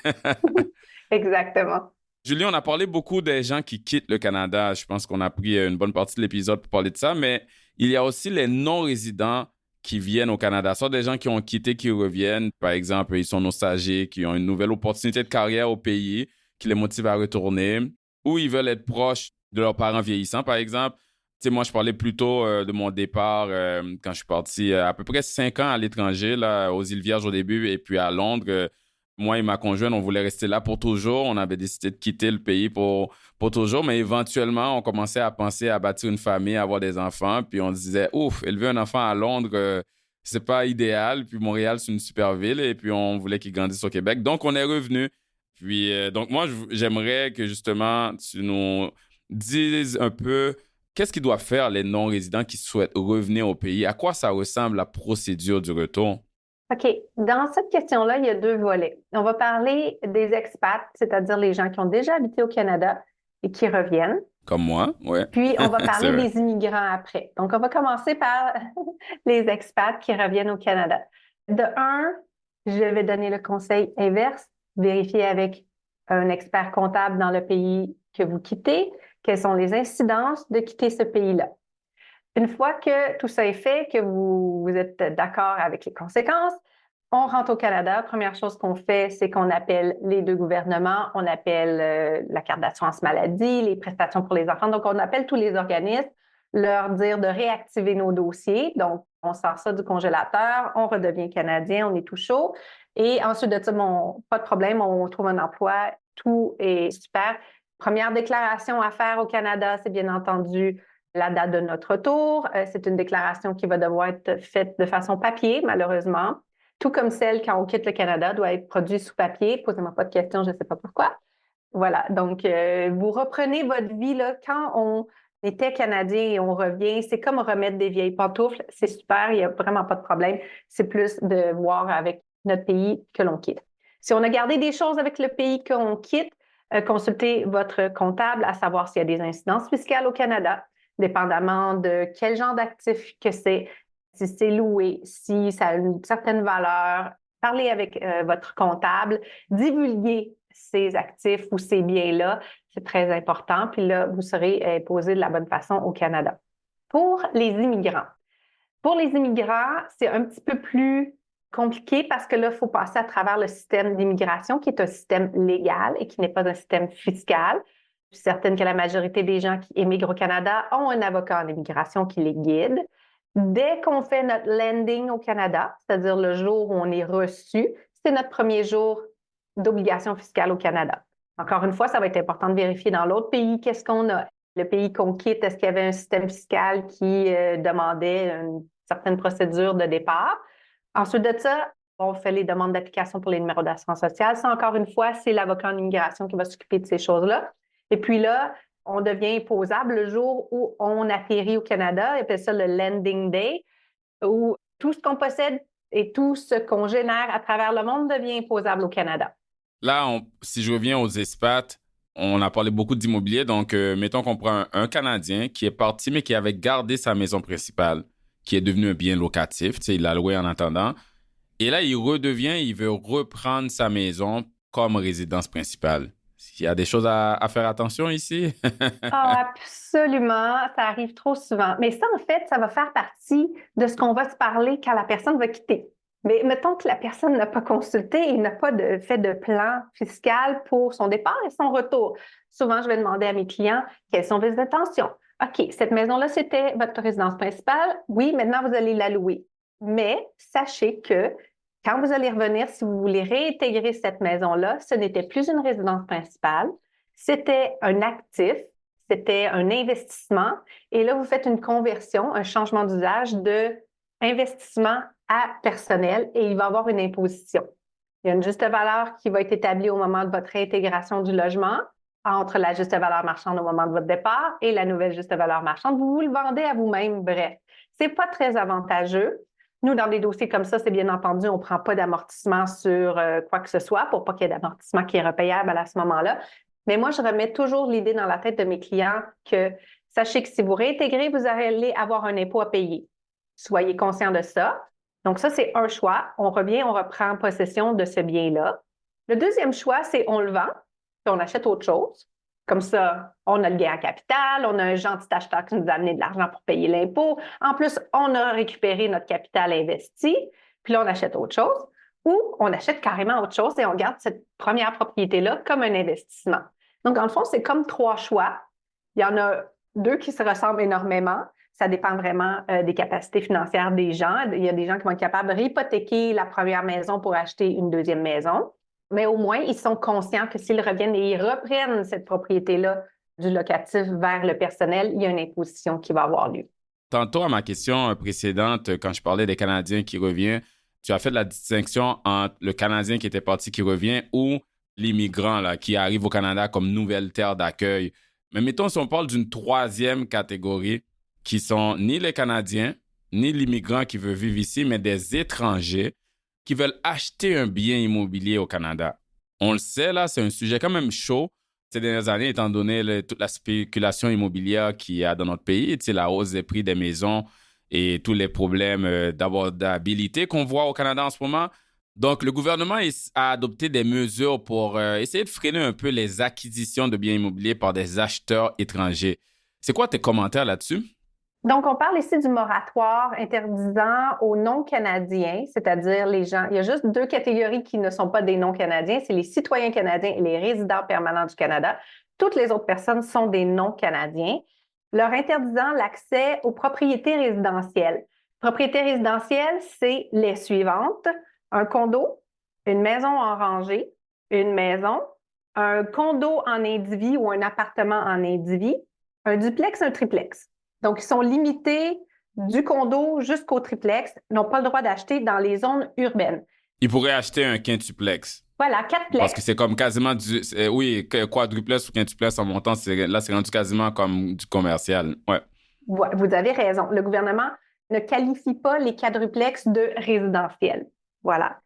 Exactement. Julie, on a parlé beaucoup des gens qui quittent le Canada. Je pense qu'on a pris une bonne partie de l'épisode pour parler de ça, mais il y a aussi les non-résidents qui viennent au Canada, soit des gens qui ont quitté, qui reviennent. Par exemple, ils sont nostalgiques, qui ont une nouvelle opportunité de carrière au pays, qui les motive à retourner, ou ils veulent être proches de leurs parents vieillissants, par exemple. Tu sais, moi, je parlais plutôt de mon départ quand je suis parti à peu près 5 ans à l'étranger, là, aux Îles-Vierges au début, et puis à Londres. Moi et ma conjointe, on voulait rester là pour toujours. On avait décidé de quitter le pays pour toujours, mais éventuellement, on commençait à penser à bâtir une famille, à avoir des enfants. Puis on se disait, ouf, élever un enfant à Londres, c'est pas idéal. Puis Montréal, c'est une super ville. Et puis on voulait qu'il grandisse au Québec. Donc, on est revenu. Puis, donc, moi, j'aimerais que justement, tu nous dises un peu qu'est-ce qu'ils doivent faire les non-résidents qui souhaitent revenir au pays. À quoi ça ressemble la procédure du retour? OK. Dans cette question-là, il y a 2 volets. On va parler des expats, c'est-à-dire les gens qui ont déjà habité au Canada et qui reviennent. Comme moi, ouais. Puis, on va parler C'est vrai. des immigrants après. Donc, on va commencer par les expats qui reviennent au Canada. De un, je vais donner le conseil inverse. Vérifiez avec un expert comptable dans le pays que vous quittez quelles sont les incidences de quitter ce pays-là. Une fois que tout ça est fait, que vous êtes d'accord avec les conséquences, on rentre au Canada. Première chose qu'on fait, c'est qu'on appelle les 2 gouvernements. On appelle la carte d'assurance maladie, les prestations pour les enfants. Donc, on appelle tous les organismes, leur dire de réactiver nos dossiers. Donc, on sort ça du congélateur, on redevient Canadien, on est tout chaud. Et ensuite de ça, bon, pas de problème, on trouve un emploi, tout est super. Première déclaration à faire au Canada, c'est bien entendu la date de notre retour. C'est une déclaration qui va devoir être faite de façon papier, malheureusement. Tout comme celle quand on quitte le Canada doit être produite sous papier. Posez-moi pas de questions, je ne sais pas pourquoi. Voilà, donc vous reprenez votre vie là, quand on était Canadien et on revient. C'est comme remettre des vieilles pantoufles. C'est super, il n'y a vraiment pas de problème. C'est plus de voir avec notre pays que l'on quitte. Si on a gardé des choses avec le pays qu'on quitte, consultez votre comptable à savoir s'il y a des incidences fiscales au Canada, dépendamment de quel genre d'actif que c'est, si c'est loué, si ça a une certaine valeur. Parlez avec votre comptable, divulguez ces actifs ou ces biens-là. C'est très important. Puis là, vous serez imposé de la bonne façon au Canada. Pour les immigrants. Pour les immigrants, c'est un petit peu plus compliqué parce que là, il faut passer à travers le système d'immigration qui est un système légal et qui n'est pas un système fiscal. Je suis certaine que la majorité des gens qui émigrent au Canada ont un avocat en immigration qui les guide. Dès qu'on fait notre landing au Canada, c'est-à-dire le jour où on est reçu, c'est notre premier jour d'obligation fiscale au Canada. Encore une fois, ça va être important de vérifier dans l'autre pays qu'est-ce qu'on a. Le pays qu'on quitte, est-ce qu'il y avait un système fiscal qui demandait une certaine procédure de départ? Ensuite de ça, on fait les demandes d'application pour les numéros d'assurance sociale. Ça, encore une fois, c'est l'avocat en immigration qui va s'occuper de ces choses-là. Et puis là, on devient imposable le jour où on atterrit au Canada. On appelle ça le landing day, où tout ce qu'on possède et tout ce qu'on génère à travers le monde devient imposable au Canada. Là, si je reviens aux expats, on a parlé beaucoup d'immobilier. Donc, mettons qu'on prend un Canadien qui est parti, mais qui avait gardé sa maison principale, qui est devenu un bien locatif. Tu sais, il l'a loué en attendant. Et là, il veut reprendre sa maison comme résidence principale. Il y a des choses à faire attention ici. Ah, absolument, ça arrive trop souvent. Mais ça, en fait, ça va faire partie de ce qu'on va se parler quand la personne va quitter. Mais mettons que la personne n'a pas consulté et n'a pas fait de plan fiscal pour son départ et son retour. Souvent, je vais demander à mes clients quelles sont vos intentions. OK, cette maison-là, c'était votre résidence principale. Oui, maintenant, vous allez la louer. Mais sachez que quand vous allez revenir, si vous voulez réintégrer cette maison-là, ce n'était plus une résidence principale, c'était un actif, c'était un investissement. Et là, vous faites une conversion, un changement d'usage de investissement à personnel et il va y avoir une imposition. Il y a une juste valeur qui va être établie au moment de votre réintégration du logement entre la juste valeur marchande au moment de votre départ et la nouvelle juste valeur marchande. Vous le vendez à vous-même, bref. C'est pas très avantageux. Nous, dans des dossiers comme ça, c'est bien entendu, on ne prend pas d'amortissement sur quoi que ce soit pour pas qu'il y ait d'amortissement qui est repayable à ce moment-là. Mais moi, je remets toujours l'idée dans la tête de mes clients que sachez que si vous réintégrez, vous allez avoir un impôt à payer. Soyez conscient de ça. Donc ça, c'est un choix. On revient, on reprend possession de ce bien-là. Le deuxième choix, c'est on le vend, puis on achète autre chose. Comme ça, on a le gain en capital, on a un gentil acheteur qui nous a amené de l'argent pour payer l'impôt. En plus, on a récupéré notre capital investi, puis là, on achète autre chose. Ou on achète carrément autre chose et on garde cette première propriété-là comme un investissement. Donc, dans le fond, c'est comme trois choix. Il y en a deux qui se ressemblent énormément. Ça dépend vraiment des capacités financières des gens. Il y a des gens qui vont être capables de réhypothéquer la première maison pour acheter une deuxième maison. Mais au moins, ils sont conscients que s'ils reviennent et ils reprennent cette propriété-là du locatif vers le personnel, il y a une imposition qui va avoir lieu. Tantôt, à ma question précédente, quand je parlais des Canadiens qui reviennent, tu as fait la distinction entre le Canadien qui était parti qui revient ou l'immigrant là, qui arrive au Canada comme nouvelle terre d'accueil. Mais mettons, si on parle d'une troisième catégorie qui sont ni les Canadiens, ni l'immigrant qui veut vivre ici, mais des étrangers qui veulent acheter un bien immobilier au Canada. On le sait, là, c'est un sujet quand même chaud ces dernières années, étant donné toute la spéculation immobilière qu'il y a dans notre pays, la hausse des prix des maisons et tous les problèmes d'abordabilité qu'on voit au Canada en ce moment. Donc, le gouvernement a adopté des mesures pour essayer de freiner un peu les acquisitions de biens immobiliers par des acheteurs étrangers. C'est quoi tes commentaires là-dessus? Donc, on parle ici du moratoire interdisant aux non-Canadiens, c'est-à-dire les gens. Il y a juste deux catégories qui ne sont pas des non-Canadiens, c'est les citoyens canadiens et les résidents permanents du Canada. Toutes les autres personnes sont des non-Canadiens, leur interdisant l'accès aux propriétés résidentielles. Propriétés résidentielles, c'est les suivantes: un condo, une maison en rangée, une maison, un condo en indivis ou un appartement en indivis, un duplex, un triplex. Donc, ils sont limités du condo jusqu'au triplex. Ils n'ont pas le droit d'acheter dans les zones urbaines. Ils pourraient acheter un quintuplex. Voilà, quadruplex. Parce que c'est comme quasiment quadruplex ou quintuplex en montant, c'est rendu quasiment comme du commercial. Ouais. Vous avez raison. Le gouvernement ne qualifie pas les quadruplex de résidentiels. Voilà.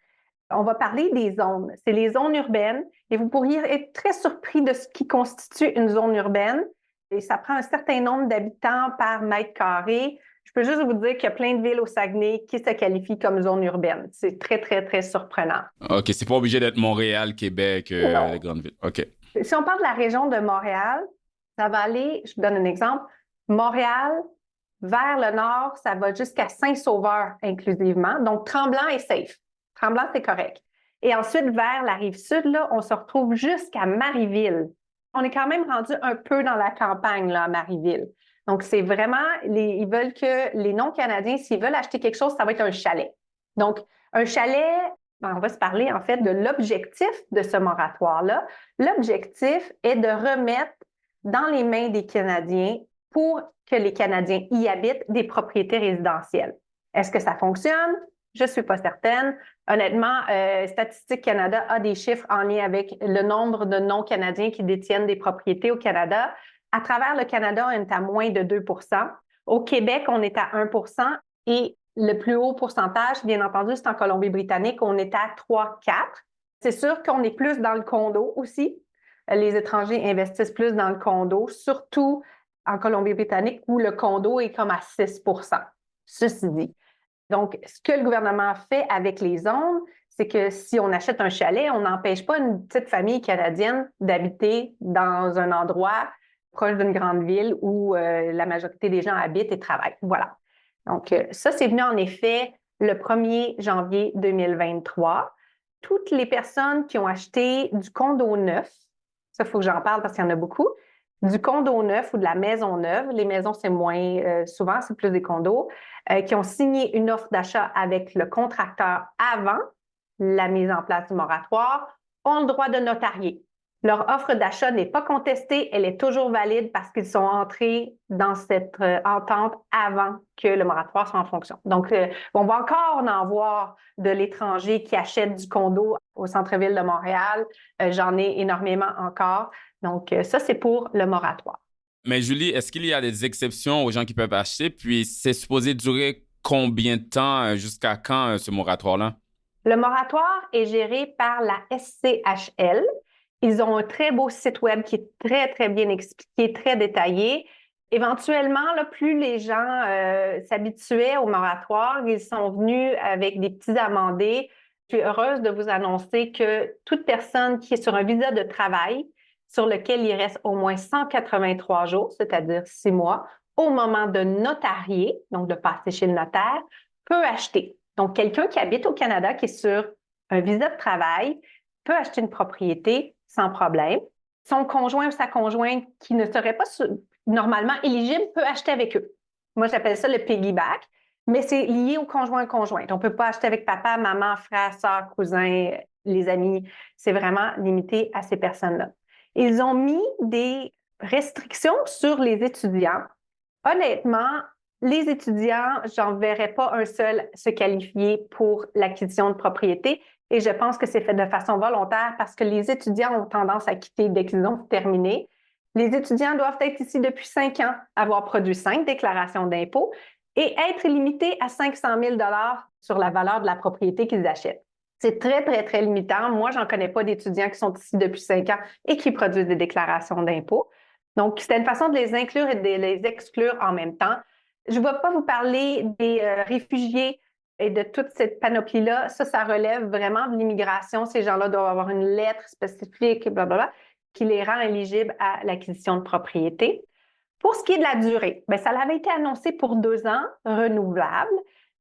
On va parler des zones. C'est les zones urbaines et vous pourriez être très surpris de ce qui constitue une zone urbaine. Et ça prend un certain nombre d'habitants par mètre carré Je peux juste vous dire qu'il y a plein de villes au Saguenay qui se qualifient comme zone urbaine. C'est très, très, très surprenant. OK, c'est pas obligé d'être Montréal, Québec, les Non. grandes villes. OK. Si on parle de la région de Montréal, ça va aller, je vous donne un exemple, Montréal, vers le nord, ça va jusqu'à Saint-Sauveur inclusivement. Donc, Tremblant est safe. Tremblant, c'est correct. Et ensuite, vers la rive sud, là, on se retrouve jusqu'à Marieville. On est quand même rendu un peu dans la campagne, là, à Marieville. Donc, c'est vraiment, ils veulent que les non-Canadiens, s'ils veulent acheter quelque chose, ça va être un chalet. Donc, un chalet, on va se parler en fait de l'objectif de ce moratoire-là. L'objectif est de remettre dans les mains des Canadiens pour que les Canadiens y habitent des propriétés résidentielles. Est-ce que ça fonctionne? Je ne suis pas certaine. Honnêtement, Statistique Canada a des chiffres en lien avec le nombre de non-Canadiens qui détiennent des propriétés au Canada. À travers le Canada, on est à moins de 2 %. Au Québec, on est à 1 % et le plus haut pourcentage, bien entendu, c'est en Colombie-Britannique, on est à 3-4. C'est sûr qu'on est plus dans le condo aussi. Les étrangers investissent plus dans le condo, surtout en Colombie-Britannique où le condo est comme à 6 %. Ceci dit. Donc, ce que le gouvernement fait avec les zones, c'est que si on achète un chalet, on n'empêche pas une petite famille canadienne d'habiter dans un endroit proche d'une grande ville où la majorité des gens habitent et travaillent. Voilà. Donc, ça, c'est venu en effet le 1er janvier 2023. Toutes les personnes qui ont acheté du condo neuf, ça, il faut que j'en parle parce qu'il y en a beaucoup, du condo neuf ou de la maison neuve, les maisons, c'est moins souvent, c'est plus des condos, qui ont signé une offre d'achat avec le contracteur avant la mise en place du moratoire, ont le droit de notarier. Leur offre d'achat n'est pas contestée, elle est toujours valide parce qu'ils sont entrés dans cette entente avant que le moratoire soit en fonction. Donc, on va encore en voir de l'étranger qui achète du condo au centre-ville de Montréal. J'en ai énormément encore. Donc, ça, c'est pour le moratoire. Mais Julie, est-ce qu'il y a des exceptions aux gens qui peuvent acheter? Puis, c'est supposé durer combien de temps, jusqu'à quand, ce moratoire-là? Le moratoire est géré par la SCHL. Ils ont un très beau site web qui est très, très bien expliqué, très détaillé. Éventuellement, là, plus les gens s'habituaient au moratoire, ils sont venus avec des petits amendés. Je suis heureuse de vous annoncer que toute personne qui est sur un visa de travail, sur lequel il reste au moins 183 jours, c'est-à-dire 6 mois, au moment de notarier, donc de passer chez le notaire, peut acheter. Donc, quelqu'un qui habite au Canada, qui est sur un visa de travail, peut acheter une propriété sans problème. Son conjoint ou sa conjointe qui ne serait pas normalement éligible peut acheter avec eux. Moi, j'appelle ça le piggyback, mais c'est lié au conjoint-conjointe. On ne peut pas acheter avec papa, maman, frère, sœur, cousin, les amis. C'est vraiment limité à ces personnes-là. Ils ont mis des restrictions sur les étudiants. Honnêtement, les étudiants, j'en verrais pas un seul se qualifier pour l'acquisition de propriété. Et je pense que c'est fait de façon volontaire parce que les étudiants ont tendance à quitter dès qu'ils ont terminé. Les étudiants doivent être ici depuis 5 ans, avoir produit 5 déclarations d'impôts et être limités à 500 000 sur la valeur de la propriété qu'ils achètent. C'est très, très, très limitant. Moi, j'en connais pas d'étudiants qui sont ici depuis 5 ans et qui produisent des déclarations d'impôts. Donc, c'était une façon de les inclure et de les exclure en même temps. Je ne vais pas vous parler des réfugiés et de toute cette panoplie-là. Ça relève vraiment de l'immigration. Ces gens-là doivent avoir une lettre spécifique, blablabla, qui les rend éligibles à l'acquisition de propriété. Pour ce qui est de la durée, bien, ça avait été annoncé pour 2 ans, renouvelable.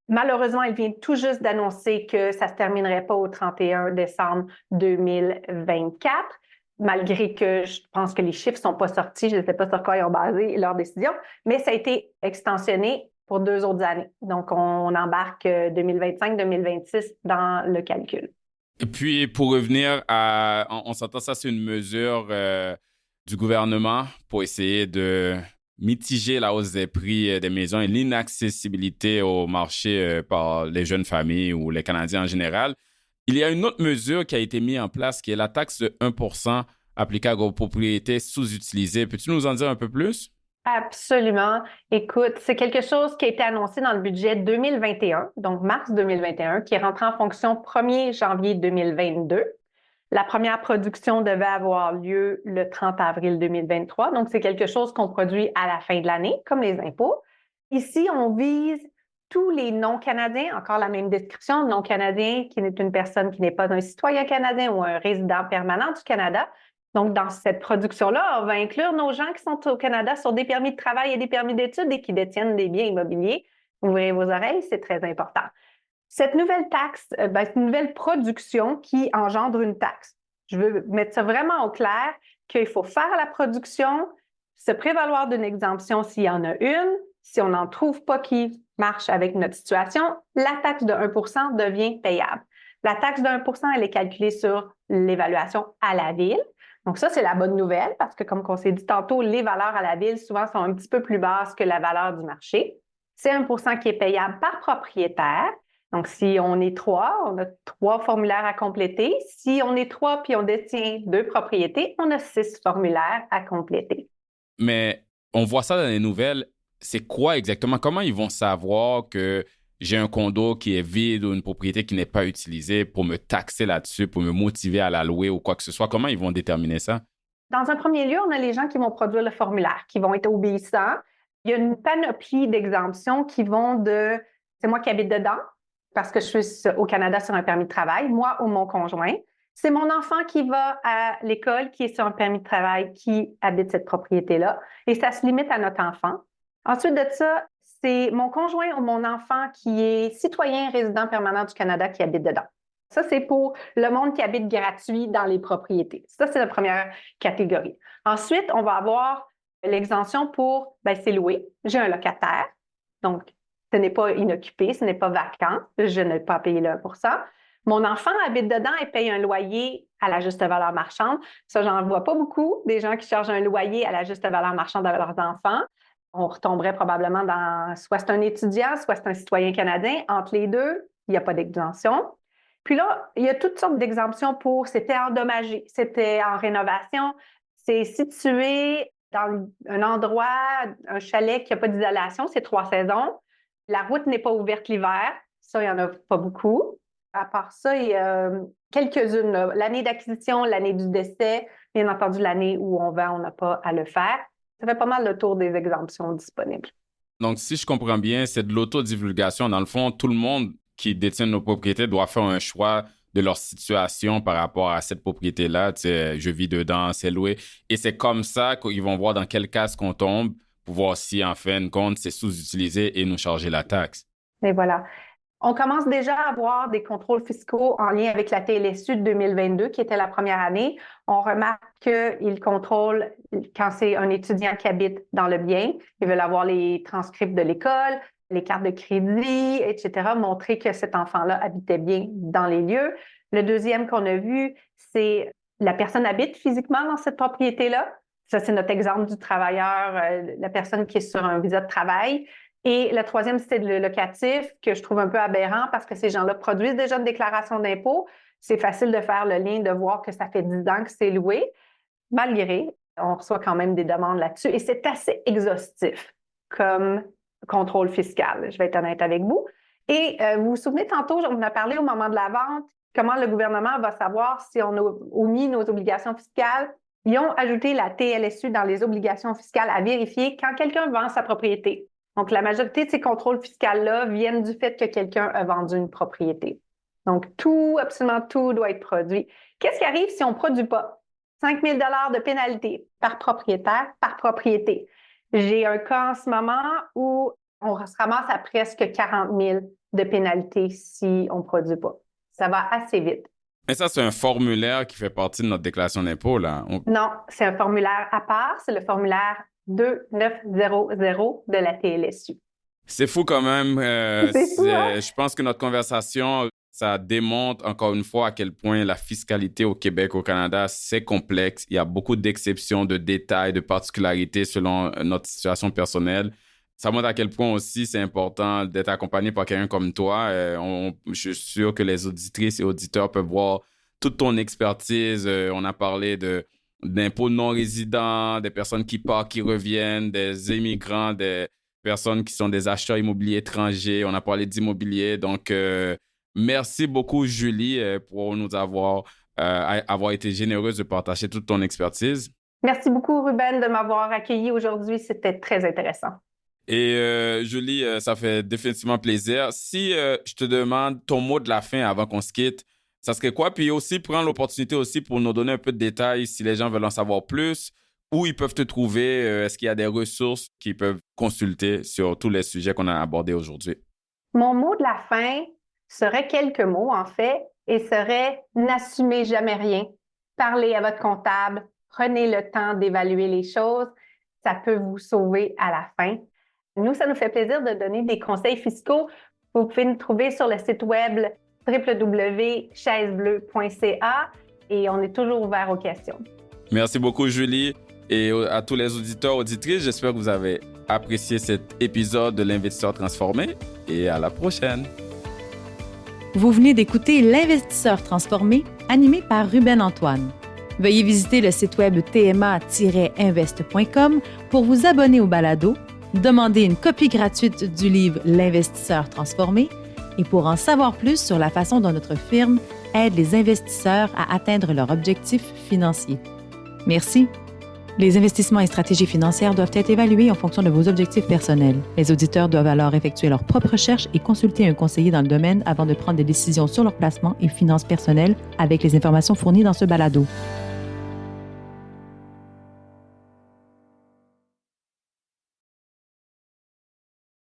Malheureusement, il vient tout juste d'annoncer que ça ne se terminerait pas au 31 décembre 2024, malgré que je pense que les chiffres ne sont pas sortis. Je ne sais pas sur quoi ils ont basé leur décision, mais ça a été extensionné pour 2 autres années. Donc, on embarque 2025-2026 dans le calcul. Et puis, pour revenir à... On s'entend, ça, c'est une mesure du gouvernement pour essayer de mitiger la hausse des prix des maisons et l'inaccessibilité au marché par les jeunes familles ou les Canadiens en général. Il y a une autre mesure qui a été mise en place qui est la taxe de 1 % applicable aux propriétés sous-utilisées. Peux-tu nous en dire un peu plus? Absolument. Écoute, c'est quelque chose qui a été annoncé dans le budget 2021, donc mars 2021, qui est rentré en fonction 1er janvier 2022. La première production devait avoir lieu le 30 avril 2023, donc c'est quelque chose qu'on produit à la fin de l'année, comme les impôts. Ici, on vise tous les non-Canadiens, encore la même description, non-Canadien qui est une personne qui n'est pas un citoyen canadien ou un résident permanent du Canada. Donc, dans cette production-là, on va inclure nos gens qui sont au Canada sur des permis de travail et des permis d'études et qui détiennent des biens immobiliers. Ouvrez vos oreilles, c'est très important. Cette nouvelle taxe, c'est une nouvelle production qui engendre une taxe. Je veux mettre ça vraiment au clair qu'il faut faire la production, se prévaloir d'une exemption s'il y en a une. Si on n'en trouve pas qui marche avec notre situation, la taxe de 1 devient payable. La taxe de 1 elle est calculée sur l'évaluation à la ville. Donc ça, c'est la bonne nouvelle parce que, comme on s'est dit tantôt, les valeurs à la ville, souvent, sont un petit peu plus basses que la valeur du marché. C'est 1 qui est payable par propriétaire. Donc, si on est 3, on a 3 formulaires à compléter. Si on est 3 puis on détient 2 propriétés, on a 6 formulaires à compléter. Mais on voit ça dans les nouvelles. C'est quoi exactement? Comment ils vont savoir que j'ai un condo qui est vide ou une propriété qui n'est pas utilisée pour me taxer là-dessus, pour me motiver à la louer ou quoi que ce soit? Comment ils vont déterminer ça? Dans un premier lieu, on a les gens qui vont produire le formulaire, qui vont être obéissants. Il y a une panoplie d'exemptions qui vont de « c'est moi qui habite dedans », parce que je suis au Canada sur un permis de travail, moi ou mon conjoint. C'est mon enfant qui va à l'école, qui est sur un permis de travail, qui habite cette propriété-là. Et ça se limite à notre enfant. Ensuite de ça, c'est mon conjoint ou mon enfant qui est citoyen résident permanent du Canada qui habite dedans. Ça, c'est pour le monde qui habite gratuit dans les propriétés. Ça, c'est la première catégorie. Ensuite, on va avoir l'exemption pour, c'est loué. J'ai un locataire. Donc, ce n'est pas inoccupé, ce n'est pas vacant. Je n'ai pas payé le 1 Mon enfant habite dedans et paye un loyer à la juste valeur marchande. Ça, j'en vois pas beaucoup, des gens qui chargent un loyer à la juste valeur marchande à leurs enfants. On retomberait probablement dans soit c'est un étudiant, soit c'est un citoyen canadien. Entre les deux, il n'y a pas d'exemption. Puis là, il y a toutes sortes d'exemptions pour c'était endommagé, c'était en rénovation, c'est situé dans un endroit, un chalet qui n'a pas d'isolation, c'est 3 saisons. La route n'est pas ouverte l'hiver, ça, il n'y en a pas beaucoup. À part ça, il y a quelques-unes, là. L'année d'acquisition, l'année du décès, bien entendu, l'année où on vend, on n'a pas à le faire. Ça fait pas mal le tour des exemptions disponibles. Donc, si je comprends bien, c'est de l'autodivulgation. Dans le fond, tout le monde qui détient nos propriétés doit faire un choix de leur situation par rapport à cette propriété-là. Tu sais, je vis dedans, c'est loué. Et c'est comme ça qu'ils vont voir dans quel cas qu'on tombe pour voir si, en fin de compte, c'est sous-utilisé et nous charger la taxe. Et voilà. On commence déjà à avoir des contrôles fiscaux en lien avec la TLSU de 2022, qui était la première année. On remarque qu'ils contrôlent quand c'est un étudiant qui habite dans le bien. Ils veulent avoir les transcripts de l'école, les cartes de crédit, etc., montrer que cet enfant-là habitait bien dans les lieux. Le deuxième qu'on a vu, c'est la personne habite physiquement dans cette propriété-là. Ça, c'est notre exemple du travailleur, la personne qui est sur un visa de travail. Et le troisième, c'est le locatif, que je trouve un peu aberrant parce que ces gens-là produisent déjà une déclaration d'impôt. C'est facile de faire le lien, de voir que ça fait 10 ans que c'est loué. Malgré, on reçoit quand même des demandes là-dessus. Et c'est assez exhaustif comme contrôle fiscal, je vais être honnête avec vous. Et vous vous souvenez, tantôt, on a parlé au moment de la vente, comment le gouvernement va savoir si on a omis nos obligations fiscales. Ils ont ajouté la TLSU dans les obligations fiscales à vérifier quand quelqu'un vend sa propriété. Donc, la majorité de ces contrôles fiscaux-là viennent du fait que quelqu'un a vendu une propriété. Donc, tout, absolument tout doit être produit. Qu'est-ce qui arrive si on ne produit pas? 5 000 de pénalité par propriétaire, par propriété. J'ai un cas en ce moment où on se ramasse à presque 40 000 de pénalité si on ne produit pas. Ça va assez vite. Mais ça, c'est un formulaire qui fait partie de notre déclaration d'impôt, là. Non, c'est un formulaire à part. C'est le formulaire 2900 de la TLSU. C'est fou quand même. C'est fou, hein? Je pense que notre conversation, ça démontre encore une fois à quel point la fiscalité au Québec, au Canada, c'est complexe. Il y a beaucoup d'exceptions, de détails, de particularités selon notre situation personnelle. Ça montre à quel point aussi c'est important d'être accompagné par quelqu'un comme toi. Je suis sûr que les auditrices et auditeurs peuvent voir toute ton expertise. On a parlé d'impôts non résidents, des personnes qui partent, qui reviennent, des immigrants, des personnes qui sont des acheteurs immobiliers étrangers. On a parlé d'immobilier. Donc, merci beaucoup, Julie, pour nous avoir été généreuse de partager toute ton expertise. Merci beaucoup, Ruben, de m'avoir accueilli aujourd'hui. C'était très intéressant. Et Julie, ça fait définitivement plaisir. Si je te demande ton mot de la fin avant qu'on se quitte, ça serait quoi? Puis aussi, prendre l'opportunité aussi pour nous donner un peu de détails si les gens veulent en savoir plus, où ils peuvent te trouver, est-ce qu'il y a des ressources qu'ils peuvent consulter sur tous les sujets qu'on a abordés aujourd'hui? Mon mot de la fin serait quelques mots, en fait, et serait n'assumez jamais rien. Parlez à votre comptable, prenez le temps d'évaluer les choses. Ça peut vous sauver à la fin. Nous, ça nous fait plaisir de donner des conseils fiscaux. Vous pouvez nous trouver sur le site web www.chaisebleu.ca et on est toujours ouvert aux questions. Merci beaucoup, Julie. Et à tous les auditeurs, auditrices, j'espère que vous avez apprécié cet épisode de l'Investisseur transformé et à la prochaine. Vous venez d'écouter L'Investisseur transformé, animé par Ruben Antoine. Veuillez visiter le site web tma-invest.com pour vous abonner au balado, demander une copie gratuite du livre L'Investisseur transformé et pour en savoir plus sur la façon dont notre firme aide les investisseurs à atteindre leurs objectifs financiers. Merci. Les investissements et stratégies financières doivent être évalués en fonction de vos objectifs personnels. Les auditeurs doivent alors effectuer leurs propres recherches et consulter un conseiller dans le domaine avant de prendre des décisions sur leur placement et finances personnelles avec les informations fournies dans ce balado.